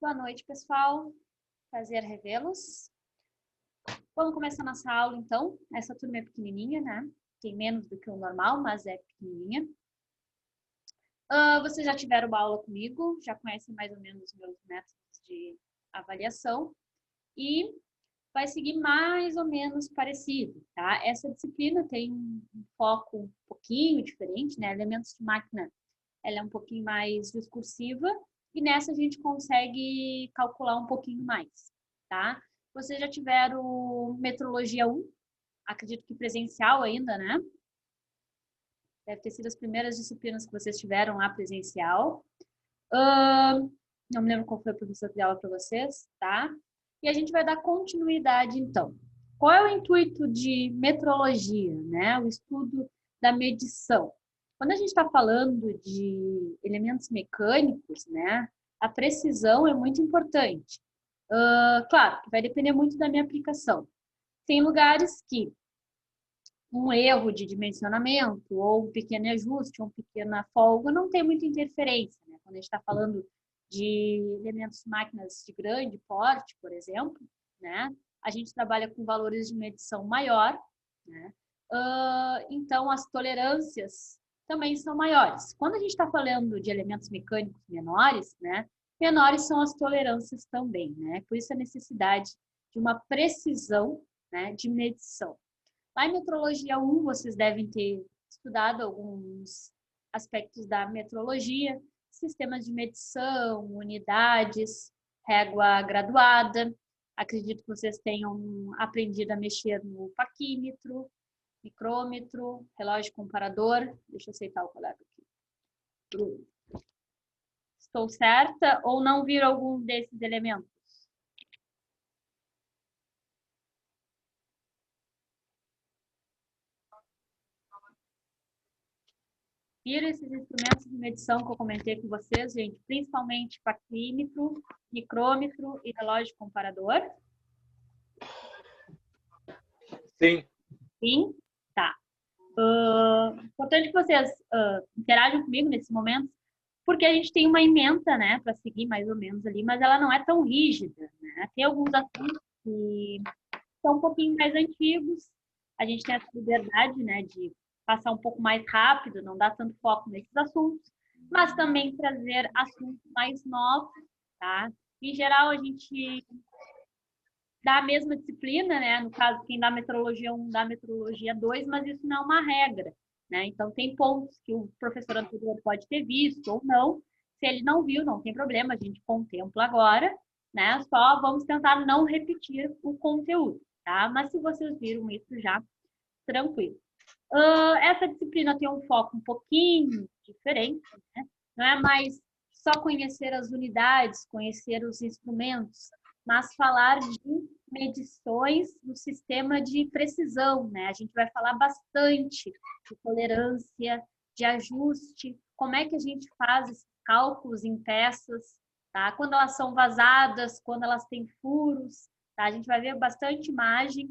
Boa noite, pessoal. Prazer revê-los. Vamos começar nossa aula, então. Essa turma é pequenininha, né? Tem menos do que o normal, mas é pequenininha. Vocês já tiveram uma aula comigo, já conhecem mais ou menos os meus métodos de avaliação e vai seguir mais ou menos parecido, tá? Essa disciplina tem um foco um pouquinho diferente, né? Elementos de máquina, ela é um pouquinho mais discursiva e nessa a gente consegue calcular um pouquinho mais, tá? Vocês já tiveram Metrologia 1, acredito que presencial ainda, né? Deve ter sido as primeiras disciplinas que vocês tiveram lá presencial. Não me lembro qual foi o professor que deu aula para vocês, tá? E a gente vai dar continuidade, então. Qual é o intuito de metrologia, né? O estudo da medição. Quando a gente está falando de elementos mecânicos, né? A precisão é muito importante. Claro, vai depender muito da minha aplicação. Tem lugares que um erro de dimensionamento, ou um pequeno ajuste, ou uma pequena folga, não tem muita interferência, né? Quando a gente está falando de elementos máquinas de grande porte, por exemplo, né? A gente trabalha com valores de medição maior, né? Então, as tolerâncias também são maiores. Quando a gente está falando de elementos mecânicos menores, né? Menores são as tolerâncias também, né? Por isso a necessidade de uma precisão, né, de medição. Lá em Metrologia 1, vocês devem ter estudado alguns aspectos da metrologia, sistemas de medição, unidades, régua graduada. Acredito que vocês tenham aprendido a mexer no paquímetro, micrômetro, relógio comparador. Deixa eu aceitar o colega aqui. Estou certa ou não viram algum desses elementos? Viram esses instrumentos de medição que eu comentei com vocês, gente? Principalmente paquímetro, micrômetro e relógio comparador? Sim. Sim? Tá. Importante que vocês interajam comigo nesse momento, porque a gente tem uma ementa, né, para seguir mais ou menos ali, mas ela não é tão rígida, né? Tem alguns assuntos que são um pouquinho mais antigos, a gente tem essa liberdade, né, de passar um pouco mais rápido, não dar tanto foco nesses assuntos, mas também trazer assuntos mais novos, tá? Em geral, a gente dá a mesma disciplina, né? No caso, quem dá metrologia 1 dá metrologia 2, mas isso não é uma regra, né? Então, tem pontos que o professor anterior pode ter visto ou não. Se ele não viu, não tem problema, a gente contempla agora, né? Só vamos tentar não repetir o conteúdo, tá? Mas se vocês viram isso já, tranquilo. Essa disciplina tem um foco um pouquinho diferente, né? Não é mais só conhecer as unidades, conhecer os instrumentos, mas falar de medições no sistema de precisão, né? A gente vai falar bastante de tolerância, de ajuste, como é que a gente faz esses cálculos em peças, tá? Quando elas são vazadas, quando elas têm furos, tá? A gente vai ver bastante imagem.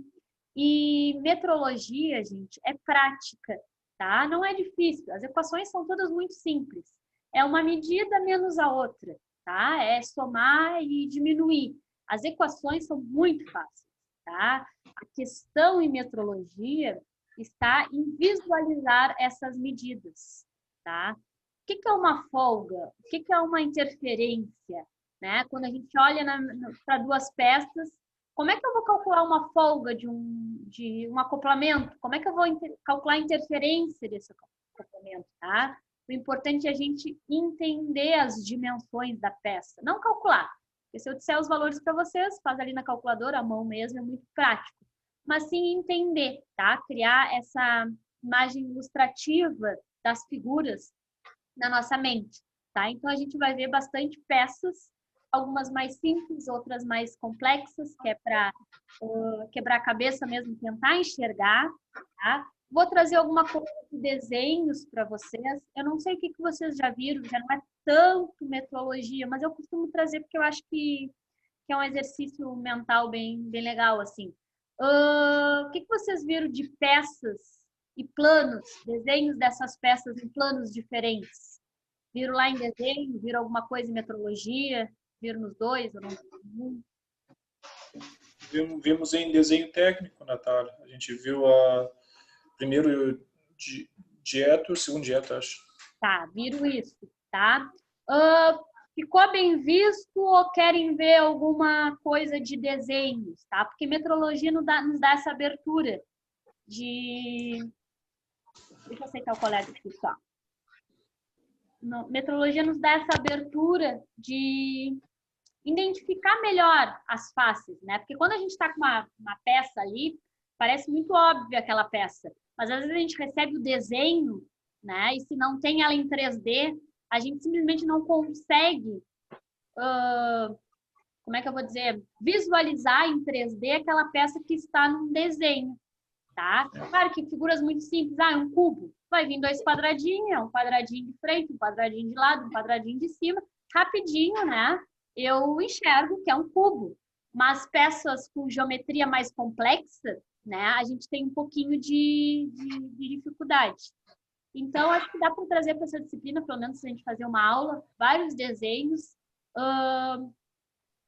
E metrologia, gente, é prática, tá? Não é difícil. As equações são todas muito simples. É uma medida menos a outra, tá? É somar e diminuir. As equações são muito fáceis, tá? A questão em metrologia está em visualizar essas medidas, tá? O que é uma folga? O que é uma interferência? Né? Quando a gente olha para duas peças, como é que eu vou calcular uma folga de um acoplamento? Como é que eu vou calcular a interferência desse acoplamento, tá? O importante é a gente entender as dimensões da peça, não calcular. Porque se eu disser os valores para vocês, faz ali na calculadora, à mão mesmo, é muito prático. Mas sim entender, tá? Criar essa imagem ilustrativa das figuras na nossa mente, tá? Então, a gente vai ver bastante peças, algumas mais simples, outras mais complexas, que é para quebrar a cabeça mesmo, tentar enxergar, tá? Vou trazer alguma coisa de desenhos para vocês. Eu não sei o que vocês já viram, já não é tanto metrologia, mas eu costumo trazer porque eu acho que é um exercício mental bem legal, assim. O que vocês viram de peças e planos, desenhos dessas peças em planos diferentes? Viram lá em desenho? Viram alguma coisa em metrologia? viram nos dois ou não viram? Vimos em desenho técnico, Natália. A gente viu primeiro dieta e o segundo dieta, acho. Tá, viram isso, tá? Ficou bem visto ou querem ver alguma coisa de desenhos, tá? Porque metrologia nos dá essa abertura de... Deixa eu aceitar o colega aqui só. Metrologia nos dá essa abertura de identificar melhor as faces, né? Porque quando a gente está com uma peça ali, parece muito óbvio aquela peça. Mas às vezes a gente recebe o desenho, né? E se não tem ela em 3D, a gente simplesmente não consegue, como é que eu vou dizer, visualizar em 3D aquela peça que está no desenho, tá? Claro que figuras muito simples, um cubo, vai vir 2 quadradinhos, um quadradinho de frente, um quadradinho de lado, um quadradinho de cima, rapidinho, né? Eu enxergo que é um cubo. Mas peças com geometria mais complexa, né? A gente tem um pouquinho de dificuldade. Então, acho que dá para trazer para essa disciplina, pelo menos se a gente fazer uma aula, vários desenhos.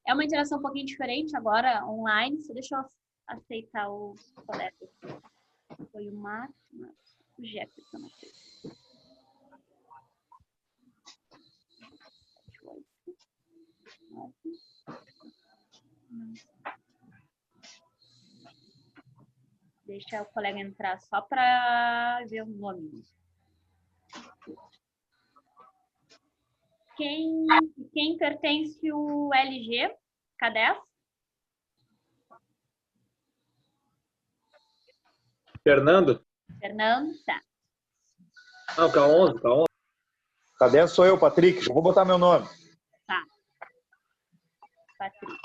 É uma interação um pouquinho diferente agora, online. Só deixa eu aceitar o colega aqui. Foi o Marcos, o Jefferson, não sei. Deixa o colega entrar só para ver o nome. Quem pertence o LG? K10? Fernando? Fernando, tá. Não, K11. K10 sou eu, Patrick. Eu vou botar meu nome. Tá. Patrick.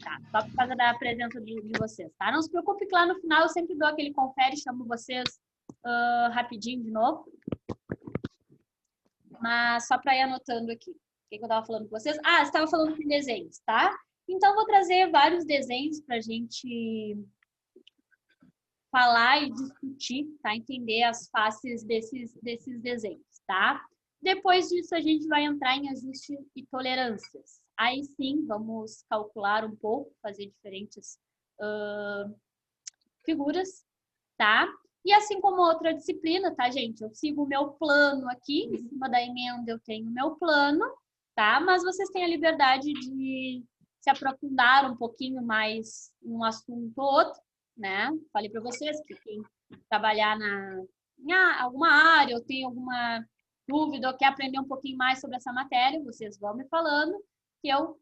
Tá, só por causa da presença de vocês, tá? Não se preocupe que lá no final eu sempre dou aquele confere, chamo vocês rapidinho de novo. Mas só para ir anotando aqui. O que eu estava falando com vocês? Você estava falando com desenhos, tá? Então, vou trazer vários desenhos para a gente falar e discutir, tá? Entender as faces desses desenhos, tá? Depois disso, a gente vai entrar em ajuste e tolerâncias. Aí sim, vamos calcular um pouco, fazer diferentes figuras, tá? E assim como outra disciplina, tá, gente? Eu sigo o meu plano aqui, em cima da emenda eu tenho o meu plano, tá? Mas vocês têm a liberdade de se aprofundar um pouquinho mais em um assunto ou outro, né? Falei para vocês que quem trabalhar em alguma área ou tem alguma dúvida ou quer aprender um pouquinho mais sobre essa matéria, vocês vão me falando que eu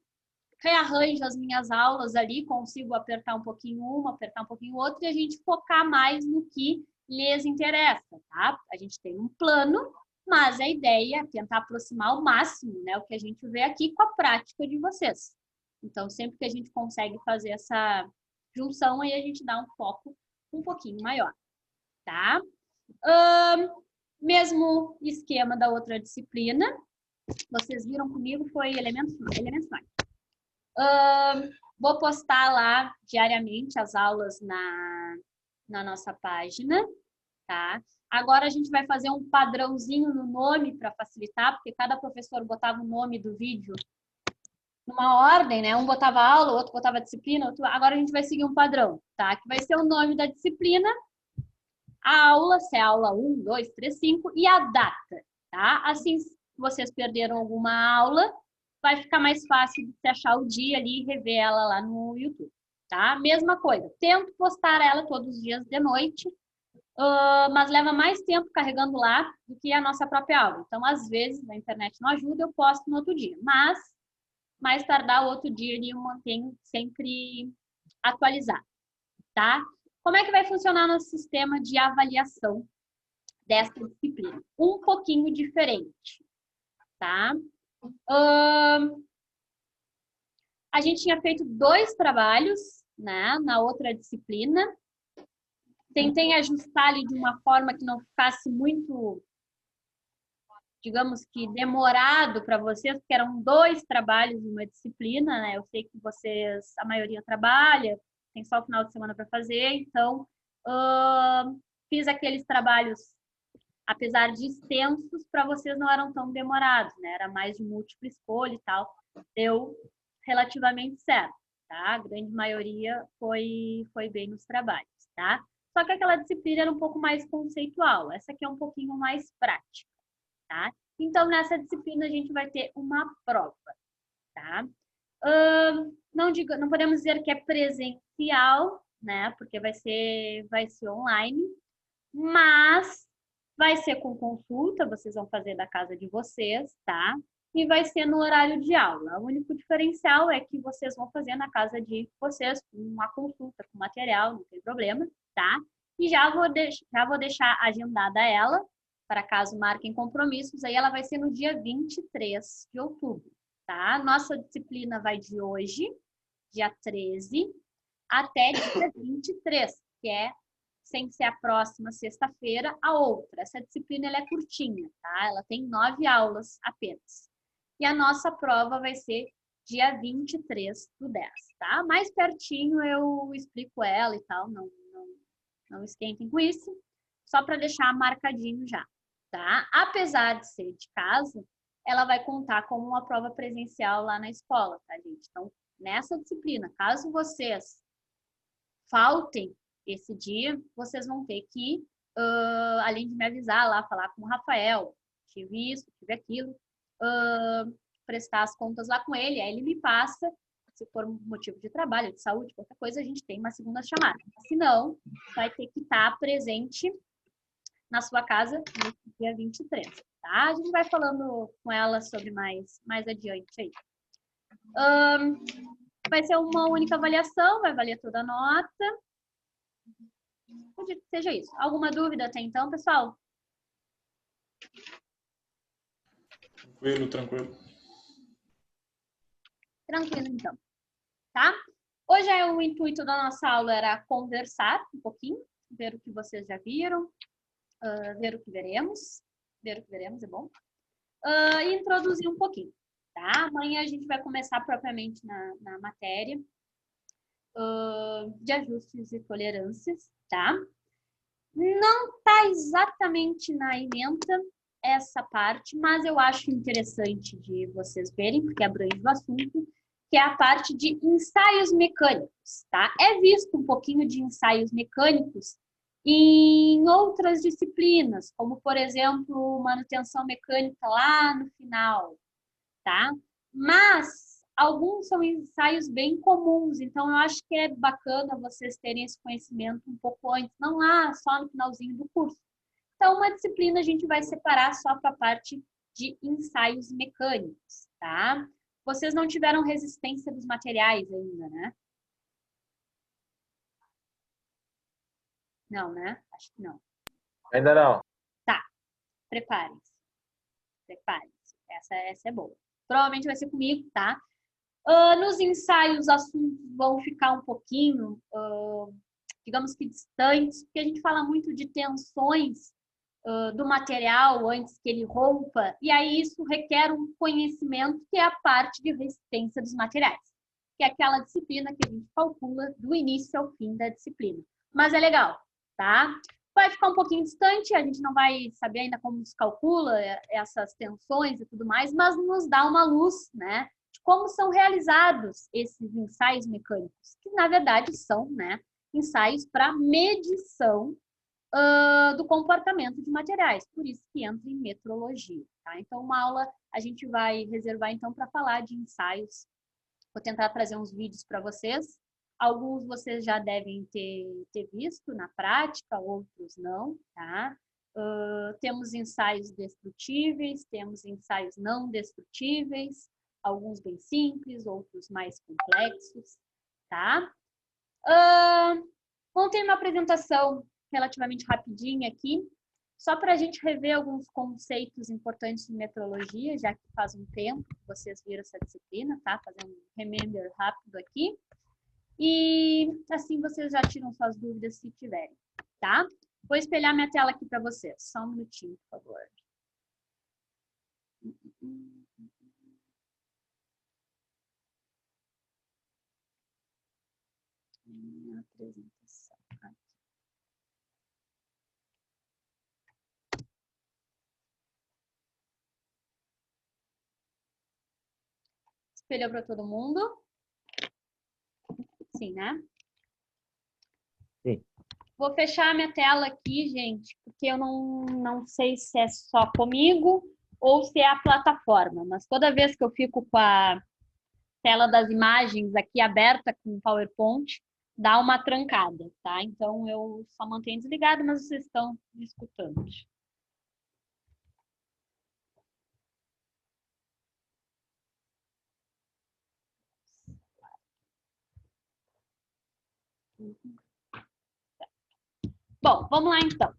rearranjo as minhas aulas ali, consigo apertar um pouquinho uma, apertar um pouquinho outra e a gente focar mais no que lhes interessa, tá? A gente tem um plano, mas a ideia é tentar aproximar ao máximo, né, o que a gente vê aqui com a prática de vocês. Então, sempre que a gente consegue fazer essa junção, aí a gente dá um foco um pouquinho maior, tá? Mesmo esquema da outra disciplina, vocês viram comigo, foi elementos mais. Vou postar lá diariamente as aulas na nossa página, tá? Agora a gente vai fazer um padrãozinho no nome para facilitar, porque cada professor botava o nome do vídeo numa ordem, né? Um botava aula, o outro botava disciplina, agora a gente vai seguir um padrão, tá? Que vai ser o nome da disciplina, a aula, se é aula 1, 2, 3, 5, e a data, tá? Assim, se vocês perderam alguma aula, vai ficar mais fácil de você achar o dia ali e rever ela lá no YouTube, tá? Mesma coisa, tento postar ela todos os dias de noite, mas leva mais tempo carregando lá do que a nossa própria aula. Então, às vezes, a internet não ajuda, eu posto no outro dia. Mas, mais tardar o outro dia ali, eu mantenho sempre atualizado, tá? Como é que vai funcionar nosso sistema de avaliação dessa disciplina? Um pouquinho diferente, tá? A gente tinha feito 2 trabalhos, né, na outra disciplina. Tentei ajustar ali de uma forma que não ficasse muito, digamos que, demorado para vocês, porque eram 2 trabalhos em uma disciplina, né? Eu sei que vocês, a maioria trabalha, tem só o final de semana para fazer, então fiz aqueles trabalhos apesar de extensos, para vocês não eram tão demorados, né? Era mais de múltipla escolha e tal. Deu relativamente certo, tá? A grande maioria foi bem nos trabalhos, tá? Só que aquela disciplina era um pouco mais conceitual. Essa aqui é um pouquinho mais prática, tá? Então, nessa disciplina, a gente vai ter uma prova, tá? Não podemos dizer que é presencial, né? Porque vai ser online, mas vai ser com consulta, vocês vão fazer da casa de vocês, tá? E vai ser no horário de aula. O único diferencial é que vocês vão fazer na casa de vocês uma consulta com material, não tem problema, tá? E já vou deixar agendada ela, para caso marquem compromissos, aí ela vai ser no dia 23 de outubro, tá? Nossa disciplina vai de hoje, dia 13, até dia 23, que é, sem ser a próxima sexta-feira, a outra. Essa disciplina ela é curtinha, tá? Ela tem 9 aulas apenas. E a nossa prova vai ser dia 23 do 10, tá? Mais pertinho eu explico ela e tal, não esquentem com isso, só para deixar marcadinho já, tá? Apesar de ser de casa, ela vai contar como uma prova presencial lá na escola, tá, gente? Então, nessa disciplina, caso vocês faltem esse dia, vocês vão ter que, além de me avisar lá, falar com o Rafael, tive isso, tive aquilo, prestar as contas lá com ele, aí ele me passa, se for um motivo de trabalho, de saúde, qualquer coisa, a gente tem uma segunda chamada. Se não, vai ter que estar presente na sua casa no dia 23, tá? A gente vai falando com ela sobre mais adiante aí. Vai ser uma única avaliação, vai valer toda a nota. Seja isso. Alguma dúvida até então, pessoal? Tranquilo. Tranquilo, então. Tá? Hoje o intuito da nossa aula era conversar um pouquinho, ver o que vocês já viram, ver o que veremos. Ver o que veremos é bom. E introduzir um pouquinho, tá? Amanhã a gente vai começar propriamente na matéria de ajustes e tolerâncias, tá? Não tá exatamente na ementa essa parte, mas eu acho interessante de vocês verem, porque abrange o assunto, que é a parte de ensaios mecânicos, tá? É visto um pouquinho de ensaios mecânicos em outras disciplinas, como, por exemplo, manutenção mecânica lá no final, tá? Mas alguns são ensaios bem comuns, então eu acho que é bacana vocês terem esse conhecimento um pouco antes, não lá só no finalzinho do curso. Então, uma disciplina a gente vai separar só para a parte de ensaios mecânicos, tá? Vocês não tiveram resistência dos materiais ainda, né? Não, né? Acho que não. Ainda não. Tá. Preparem-se. Preparem-se. Essa é boa. Provavelmente vai ser comigo, tá? Nos ensaios, os assuntos vão ficar um pouquinho, digamos que distantes, porque a gente fala muito de tensões do material antes que ele rompa, e aí isso requer um conhecimento que é a parte de resistência dos materiais, que é aquela disciplina que a gente calcula do início ao fim da disciplina. Mas é legal, tá? Vai ficar um pouquinho distante, a gente não vai saber ainda como se calcula essas tensões e tudo mais, mas nos dá uma luz, né, de como são realizados esses ensaios mecânicos, que na verdade são, né, ensaios para medição do comportamento de materiais, por isso que entra em metrologia, tá? Então, uma aula a gente vai reservar, então, para falar de ensaios. Vou tentar trazer uns vídeos para vocês. Alguns vocês já devem ter visto na prática, outros não, tá? Temos ensaios destrutíveis, temos ensaios não destrutíveis, alguns bem simples, outros mais complexos, tá? Vamos ter uma apresentação relativamente rapidinha aqui, só para a gente rever alguns conceitos importantes de metrologia, já que faz um tempo que vocês viram essa disciplina, tá? Fazendo um remember rápido aqui. E assim vocês já tiram suas dúvidas se tiverem, tá? Vou espelhar minha tela aqui para vocês. Só um minutinho, por favor. Minha apresentação. Espelhou para todo mundo? Sim, né? Sim. Vou fechar minha tela aqui, gente, porque eu não sei se é só comigo ou se é a plataforma, mas toda vez que eu fico com a tela das imagens aqui aberta com o PowerPoint, dá uma trancada, tá? Então, eu só mantenho desligado, mas vocês estão me escutando. Bom, vamos lá então.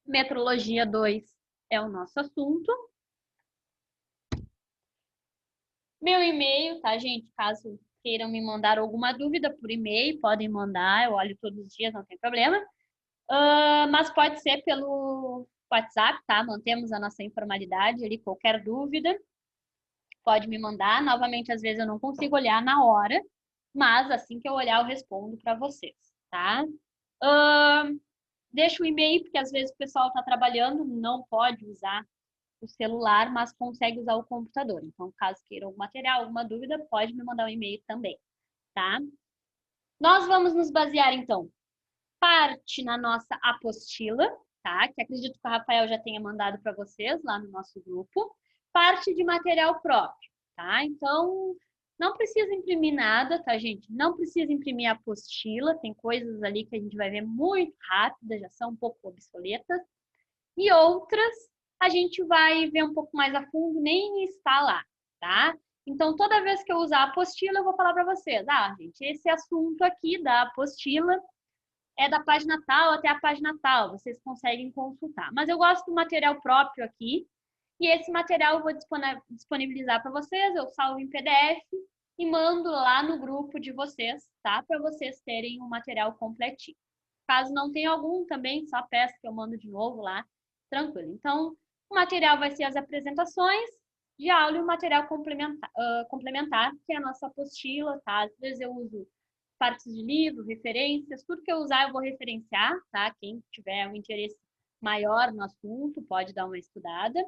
Metrologia 2 é o nosso assunto. Meu e-mail, tá, gente? Caso queiram me mandar alguma dúvida por e-mail, podem mandar, eu olho todos os dias, não tem problema. Mas pode ser pelo WhatsApp, tá? Mantemos a nossa informalidade ali, qualquer dúvida, pode me mandar. Novamente, às vezes eu não consigo olhar na hora, mas assim que eu olhar, eu respondo para vocês, tá? Deixa o e-mail, porque às vezes o pessoal está trabalhando, não pode usar o celular, mas consegue usar o computador. Então, caso queira algum material, alguma dúvida, pode me mandar um e-mail também, tá? Nós vamos nos basear, então, parte na nossa apostila, tá? Que acredito que o Rafael já tenha mandado para vocês lá no nosso grupo. Parte de material próprio, tá? Então, não precisa imprimir nada, tá, gente? Não precisa imprimir a apostila, tem coisas ali que a gente vai ver muito rápidas, já são um pouco obsoletas. E outras a gente vai ver um pouco mais a fundo, nem está lá, tá? Então, toda vez que eu usar a apostila, eu vou falar para vocês, gente, esse assunto aqui da apostila é da página tal até a página tal, vocês conseguem consultar. Mas eu gosto do material próprio aqui, e esse material eu vou disponibilizar para vocês, eu salvo em PDF e mando lá no grupo de vocês, tá? Para vocês terem o material completinho. Caso não tenha algum também, só peço que eu mando de novo lá, tranquilo. Então, o material vai ser as apresentações de aula e o material complementar, que é a nossa apostila, tá? Às vezes eu uso partes de livro, referências, tudo que eu usar eu vou referenciar, tá? Quem tiver um interesse maior no assunto pode dar uma estudada.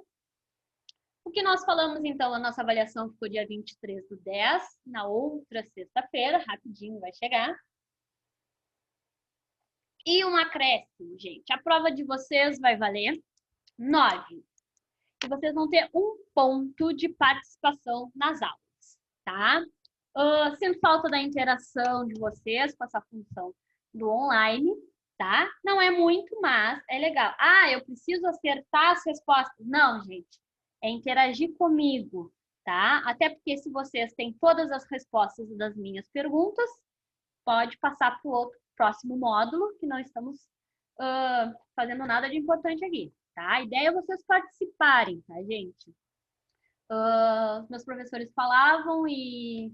O que nós falamos, então, a nossa avaliação ficou dia 23/10, na outra sexta-feira, rapidinho vai chegar. E um acréscimo, gente. A prova de vocês vai valer 9. E vocês vão ter 1 ponto de participação nas aulas, tá? Sinto falta da interação de vocês com essa função do online, tá? Não é muito, mas é legal. Eu preciso acertar as respostas. Não, gente. É interagir comigo, tá? Até porque se vocês têm todas as respostas das minhas perguntas, pode passar para o outro próximo módulo, que não estamos fazendo nada de importante aqui, tá? A ideia é vocês participarem, tá, gente? Meus professores falavam e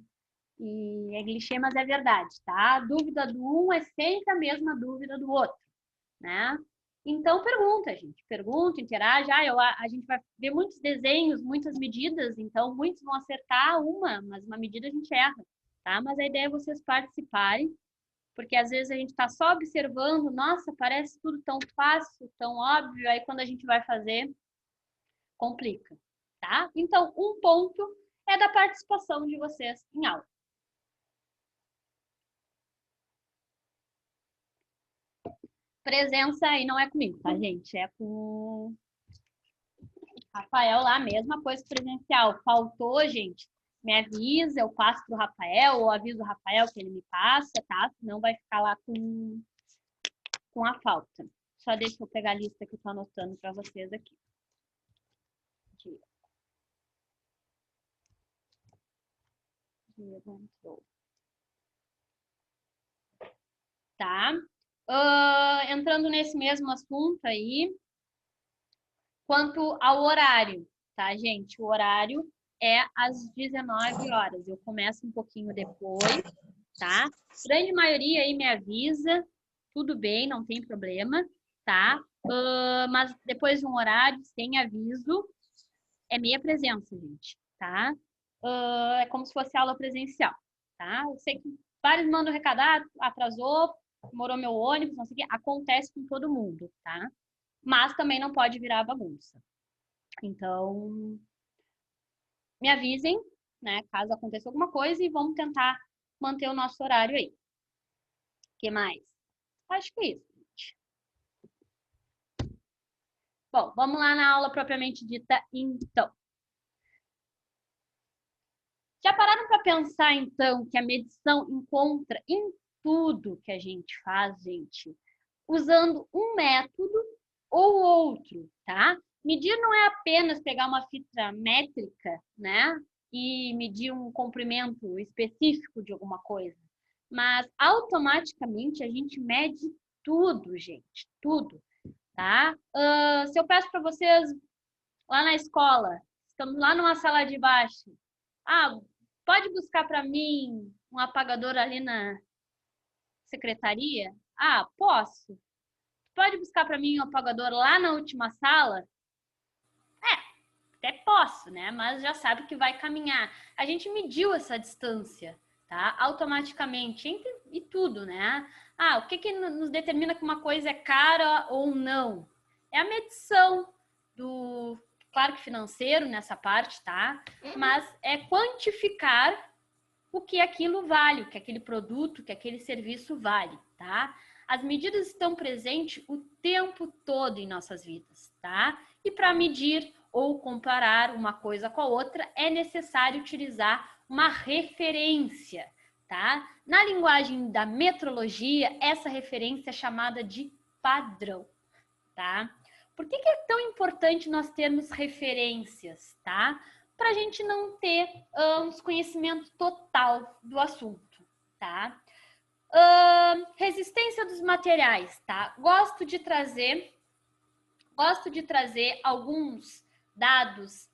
é clichê, mas é verdade, tá? A dúvida do um é sempre a mesma dúvida do outro, né? Então, pergunta, gente. Pergunta, interage. A gente vai ver muitos desenhos, muitas medidas, então muitos vão acertar mas uma medida a gente erra, tá? Mas a ideia é vocês participarem, porque às vezes a gente está só observando, nossa, parece tudo tão fácil, tão óbvio, aí quando a gente vai fazer, complica, tá? Então, 1 ponto é da participação de vocês em aula. Presença aí não é comigo, tá, gente? É com o Rafael lá, mesma coisa presencial. Faltou, gente, me avisa, eu passo pro Rafael, ou aviso o Rafael que ele me passa, tá? Senão vai ficar lá com a falta. Só deixa eu pegar a lista que eu tô anotando para vocês aqui. Tá? Entrando nesse mesmo assunto aí, quanto ao horário, tá, gente? O horário é às 19 horas. Eu começo um pouquinho depois, tá? Grande maioria aí me avisa, tudo bem, não tem problema, tá? Mas depois de um horário, sem aviso, é meia presença, gente, tá? É como se fosse aula presencial, tá? Eu sei que vários mandam recado, atrasou, demorou meu ônibus, não sei o que, acontece com todo mundo, tá? Mas também não pode virar bagunça. Então, me avisem, né? Caso aconteça alguma coisa e vamos tentar manter o nosso horário aí. O que mais? Acho que é isso, gente. Bom, vamos lá na aula propriamente dita, então. Já pararam para pensar, então, que a medição encontra em tudo que a gente faz, gente, usando um método ou outro, tá? Medir não é apenas pegar uma fita métrica, né? E medir um comprimento específico de alguma coisa. Mas automaticamente a gente mede tudo, gente, tudo, tá? Se eu peço para vocês lá na escola, estamos lá numa sala de baixo, pode buscar para mim um apagador ali na secretaria? Posso. Pode buscar para mim um apagador lá na última sala? Até posso, né? Mas já sabe que vai caminhar. A gente mediu essa distância, tá? Automaticamente, e tudo, né? O que nos determina que uma coisa é cara ou não? É a medição do, claro que financeiro nessa parte, tá? Mas é quantificar o que aquilo vale, o que aquele produto, o que aquele serviço vale, tá? As medidas estão presentes o tempo todo em nossas vidas, tá? E para medir ou comparar uma coisa com a outra, é necessário utilizar uma referência, tá? Na linguagem da metrologia, essa referência é chamada de padrão, tá? Por que é tão importante nós termos referências, tá? Para a gente não ter desconhecimento total do assunto, tá? Resistência dos materiais, tá? Gosto de trazer alguns dados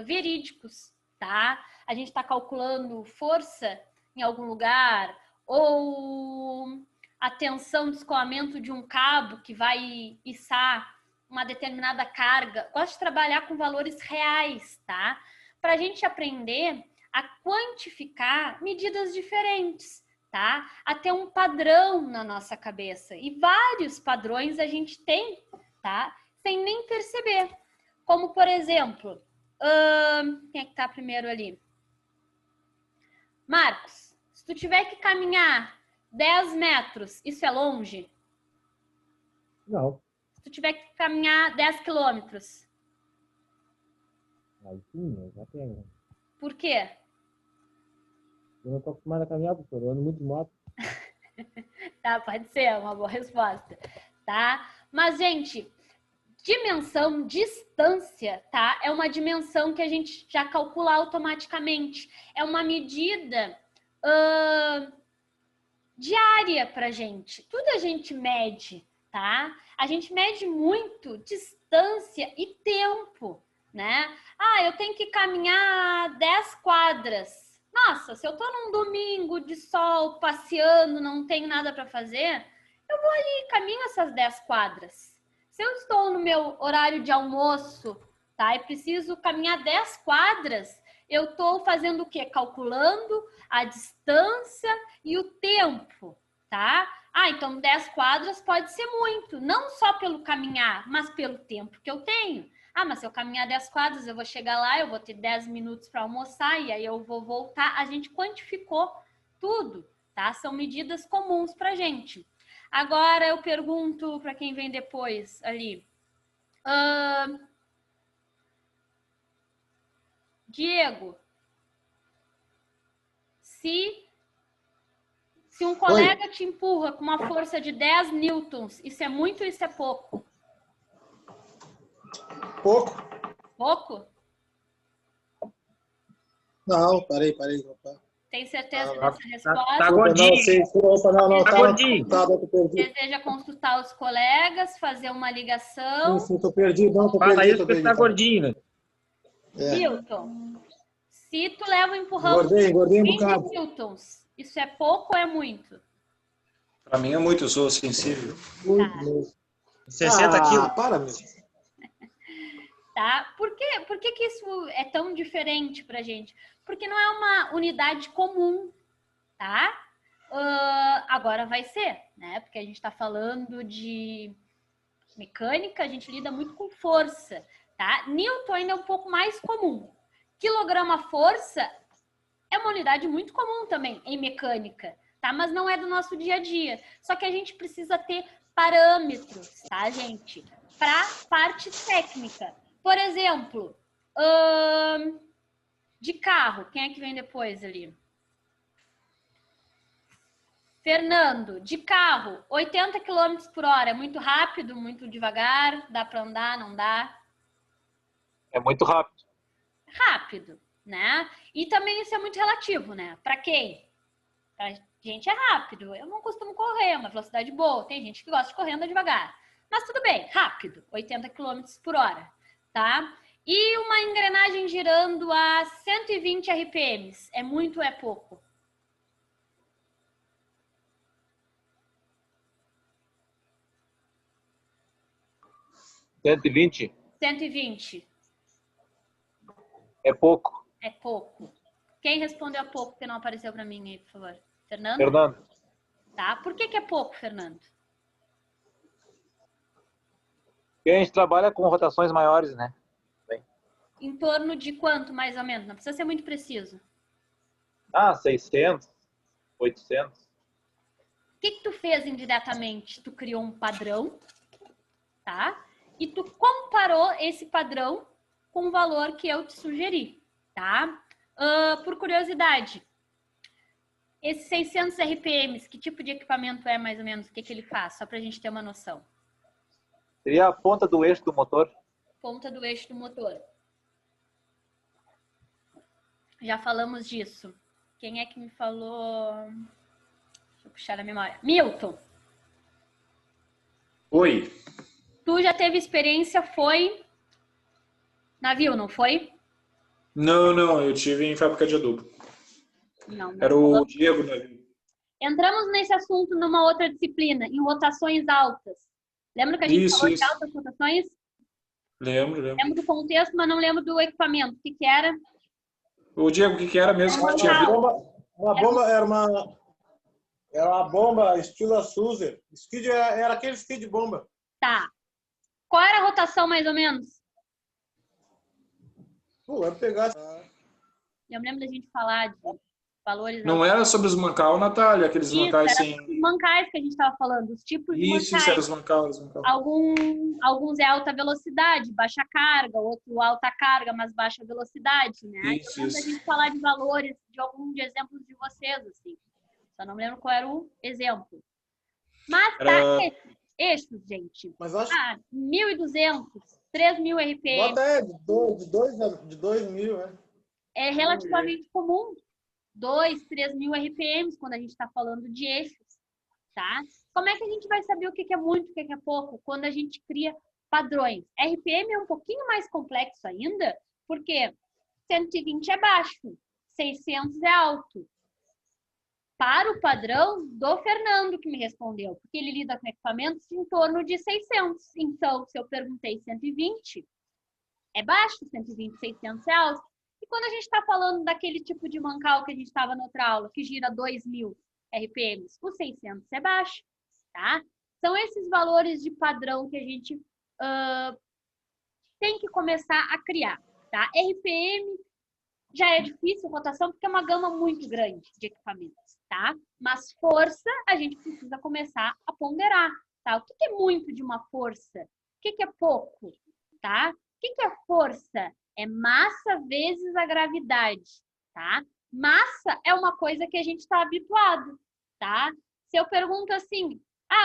verídicos, tá? A gente está calculando força em algum lugar ou a tensão de escoamento de um cabo que vai içar uma determinada carga. Gosto de trabalhar com valores reais, tá? Para a gente aprender a quantificar medidas diferentes, tá? A ter um padrão na nossa cabeça. E vários padrões a gente tem, tá? Sem nem perceber. Como, por exemplo, quem é que tá primeiro ali? Marcos, se tu tiver que caminhar 10 metros, isso é longe? Não. Se tu tiver que caminhar 10 quilômetros? Aí sim, já tem. Por quê? Eu não tô acostumado a caminhar, professor. Eu ando muito de moto. Tá, pode ser uma boa resposta, tá? Mas, gente, dimensão, distância, tá? É uma dimensão que a gente já calcula automaticamente. É uma medida diária pra gente. Tudo a gente mede, tá? A gente mede muito distância e tempo, né? Eu tenho que caminhar 10 quadras. Nossa, se eu tô num domingo de sol, passeando, não tenho nada para fazer, eu vou ali e caminho essas 10 quadras. Se eu estou no meu horário de almoço, tá? E preciso caminhar 10 quadras, eu estou fazendo o quê? Calculando a distância e o tempo, tá? Então 10 quadras pode ser muito, não só pelo caminhar, mas pelo tempo que eu tenho. Mas se eu caminhar 10 quadras, eu vou chegar lá, eu vou ter 10 minutos para almoçar e aí eu vou voltar. A gente quantificou tudo, tá? São medidas comuns pra gente. Agora eu pergunto para quem vem depois ali. Diego, se um colega te empurra com uma força de 10 newtons, isso é muito ou isso é pouco? Pouco. Pouco? Não, parei. Opa. Tem certeza dessa resposta? Tá gordinho. Não, Tá gordinho. Deseja consultar os colegas, fazer uma ligação. Sim, tô perdido. Não, tô Fala perdido. isso porque tá gordinho, né? Milton, se tu leva um empurrão Engordei um 20 bocado. newtons, isso é pouco ou é muito? Para mim é muito, eu sou sensível. Muito mesmo. 60 quilos. Para, meu. Tá? Por que que isso é tão diferente pra gente? Porque não é uma unidade comum, tá? Agora vai ser, né? Porque a gente está falando de mecânica, a gente lida muito com força, tá? Newton ainda é um pouco mais comum. Quilograma força é uma unidade muito comum também em mecânica, tá? Mas não é do nosso dia a dia. Só que a gente precisa ter parâmetros, tá, gente? Para parte técnica. Por exemplo, de carro. Quem é que vem depois ali? Fernando, de carro, 80 km por hora. É muito rápido, muito devagar? Dá para andar, não dá? É muito rápido. Rápido, né? E também isso é muito relativo, né? Para quem? Pra gente é rápido. Eu não costumo correr, uma velocidade boa. Tem gente que gosta de correr, anda devagar. Mas tudo bem, rápido, 80 km por hora, tá? E uma engrenagem girando a 120 RPMs. É muito ou é pouco? 120 120. é pouco. É pouco. Quem respondeu a pouco que não apareceu para mim aí, por favor? Fernando? Fernando, Tá. Por que é pouco, Fernando? porque a gente trabalha com rotações maiores, né? Em torno de quanto, mais ou menos? Não precisa ser muito preciso. 600, 800. O que tu fez indiretamente? Tu criou um padrão, tá? E tu comparou esse padrão com o valor que eu te sugeri, tá? Por curiosidade, esses 600 RPMs, que tipo de equipamento é mais ou menos? O que ele faz? Só pra gente ter uma noção. Seria a ponta do eixo do motor. Ponta do eixo do motor. Já falamos disso. Quem é que me falou? Deixa eu puxar a memória. Milton. Oi. Tu já teve experiência, foi navio, não foi? Não, eu tive em fábrica de adubo. Não. Era o Diego navio. Entramos nesse assunto numa outra disciplina, em rotações altas. Lembra que a gente falou de altas rotações? Lembro. Lembro do contexto, mas não lembro do equipamento. O que era? O Diego, o que era mesmo que tinha visto? Era uma bomba estilo Suzer. Skid era aquele skid bomba. Tá. Qual era a rotação, mais ou menos? Eu pegar. Eu me lembro da gente falar de valores... Não era sobre os mancal, Natália? Aqueles mancais sem... Os mancais que a gente estava falando, os tipos de mancais. Isso, era os mancal. Alguns é alta velocidade, baixa carga, outro alta carga, mas baixa velocidade, né? Isso. A gente falar de valores, de alguns exemplos de vocês, assim. Só não lembro qual era o exemplo. Mas eixos, gente. Mas acho 1.200, 3.000 RPM. Bota de 2.000, né? É relativamente comum. 2, 3.000 RPMs quando a gente está falando de eixos, tá? Como é que a gente vai saber o que é muito, o que é pouco? Quando a gente cria padrões. RPM é um pouquinho mais complexo ainda, porque 120 é baixo, 600 é alto. Para o padrão do Fernando, que me respondeu, porque ele lida com equipamentos em torno de 600. Então, se eu perguntei 120, é baixo, 120, 600 é alto. E quando a gente está falando daquele tipo de mancal que a gente estava na outra aula, que gira 2.000 RPMs, o 600 é baixo, tá? São esses valores de padrão que a gente tem que começar a criar, tá? RPM já é difícil, rotação, porque é uma gama muito grande de equipamentos, tá? Mas força, a gente precisa começar a ponderar, tá? O que é muito de uma força? O que é pouco, tá? O que é força? É massa vezes a gravidade, tá? Massa é uma coisa que a gente está habituado, tá? Se eu pergunto assim,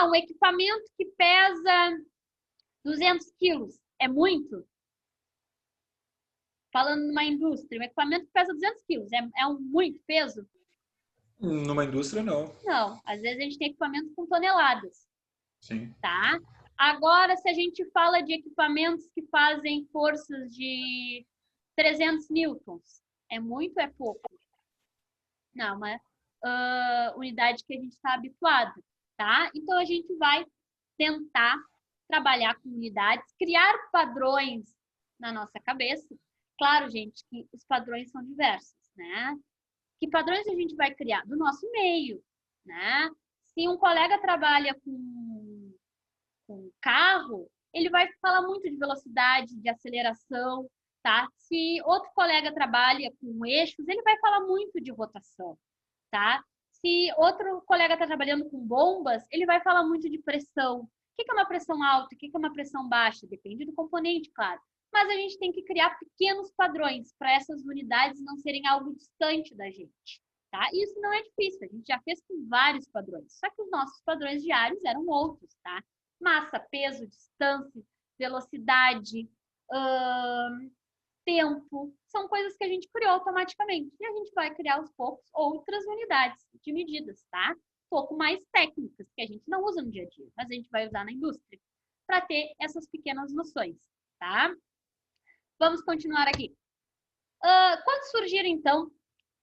um equipamento que pesa 200 quilos, é muito? Falando numa indústria, um equipamento que pesa 200 quilos, é muito peso? Numa indústria, não. Não, às vezes a gente tem equipamentos com toneladas. Sim. Tá? Agora, se a gente fala de equipamentos que fazem forças de 300 newtons, é muito ou é pouco? Não, uma unidade que a gente está habituado, tá? Então, a gente vai tentar trabalhar com unidades, criar padrões na nossa cabeça. Claro, gente, que os padrões são diversos, né? Que padrões a gente vai criar? Do nosso meio, né? Se um colega trabalha com carro, ele vai falar muito de velocidade, de aceleração, tá? Se outro colega trabalha com eixos, ele vai falar muito de rotação, tá? Se outro colega está trabalhando com bombas, ele vai falar muito de pressão. O que é uma pressão alta? O que é uma pressão baixa? Depende do componente, claro. Mas a gente tem que criar pequenos padrões para essas unidades não serem algo distante da gente, tá? E isso não é difícil, a gente já fez com vários padrões, só que os nossos padrões diários eram outros, tá? Massa, peso, distância, velocidade, tempo, são coisas que a gente criou automaticamente. E a gente vai criar aos poucos outras unidades de medidas, tá? Um pouco mais técnicas, que a gente não usa no dia a dia, mas a gente vai usar na indústria, para ter essas pequenas noções, tá? Vamos continuar aqui. Quando surgiram, então,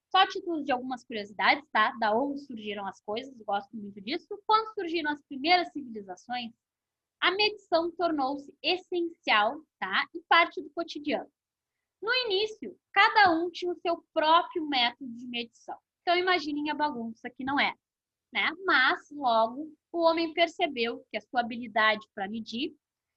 só títulos de algumas curiosidades, tá? Da onde surgiram as coisas, eu gosto muito disso. Quando surgiram as primeiras civilizações, a medição tornou-se essencial, tá? E parte do cotidiano. No início, cada um tinha o seu próprio método de medição. Então, imaginem a bagunça que não era, né? Mas, logo, o homem percebeu que a sua habilidade para medir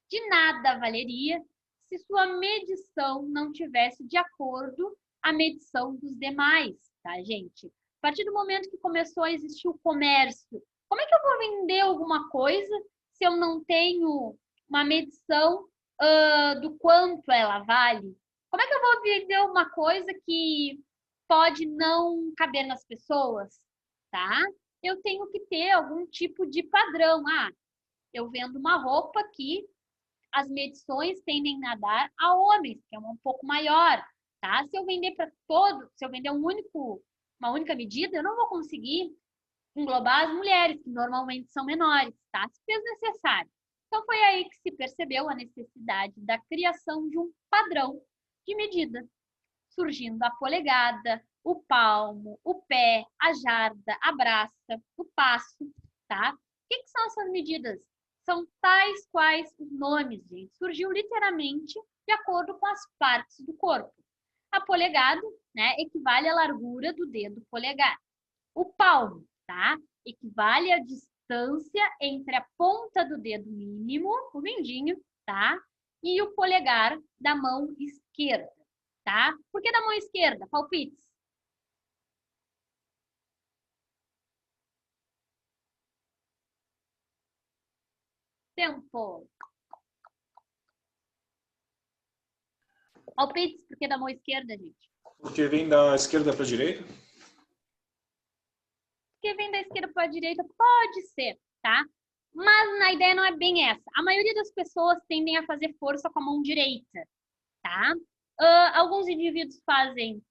de nada valeria se sua medição não tivesse de acordo à medição dos demais, tá, gente? A partir do momento que começou a existir o comércio, como é que eu vou vender alguma coisa se eu não tenho uma medição do quanto ela vale? Como é que eu vou vender uma coisa que pode não caber nas pessoas, tá? Eu tenho que ter algum tipo de padrão. Eu vendo uma roupa que as medições tendem a dar a homens, que é um pouco maior, tá? Se eu vender para todos, se eu vender uma única medida, eu não vou conseguir englobar as mulheres, que normalmente são menores, tá? Se fez necessário. Então, foi aí que se percebeu a necessidade da criação de um padrão de medida, surgindo a polegada, o palmo, o pé, a jarda, a braça, o passo, tá? O que são essas medidas? São tais quais os nomes, gente. Surgiu literalmente de acordo com as partes do corpo. A polegada, né, equivale à largura do dedo polegar. O palmo, tá? Equivale à distância entre a ponta do dedo mínimo, o mindinho, tá? E o polegar da mão esquerda, tá? Por que da mão esquerda? Palpites. Tempo. Palpites, por que da mão esquerda, gente? Porque vem da esquerda para a direita? Porque vem da esquerda para a direita, pode ser, tá? Mas a ideia não é bem essa. A maioria das pessoas tendem a fazer força com a mão direita, tá? Alguns indivíduos fazem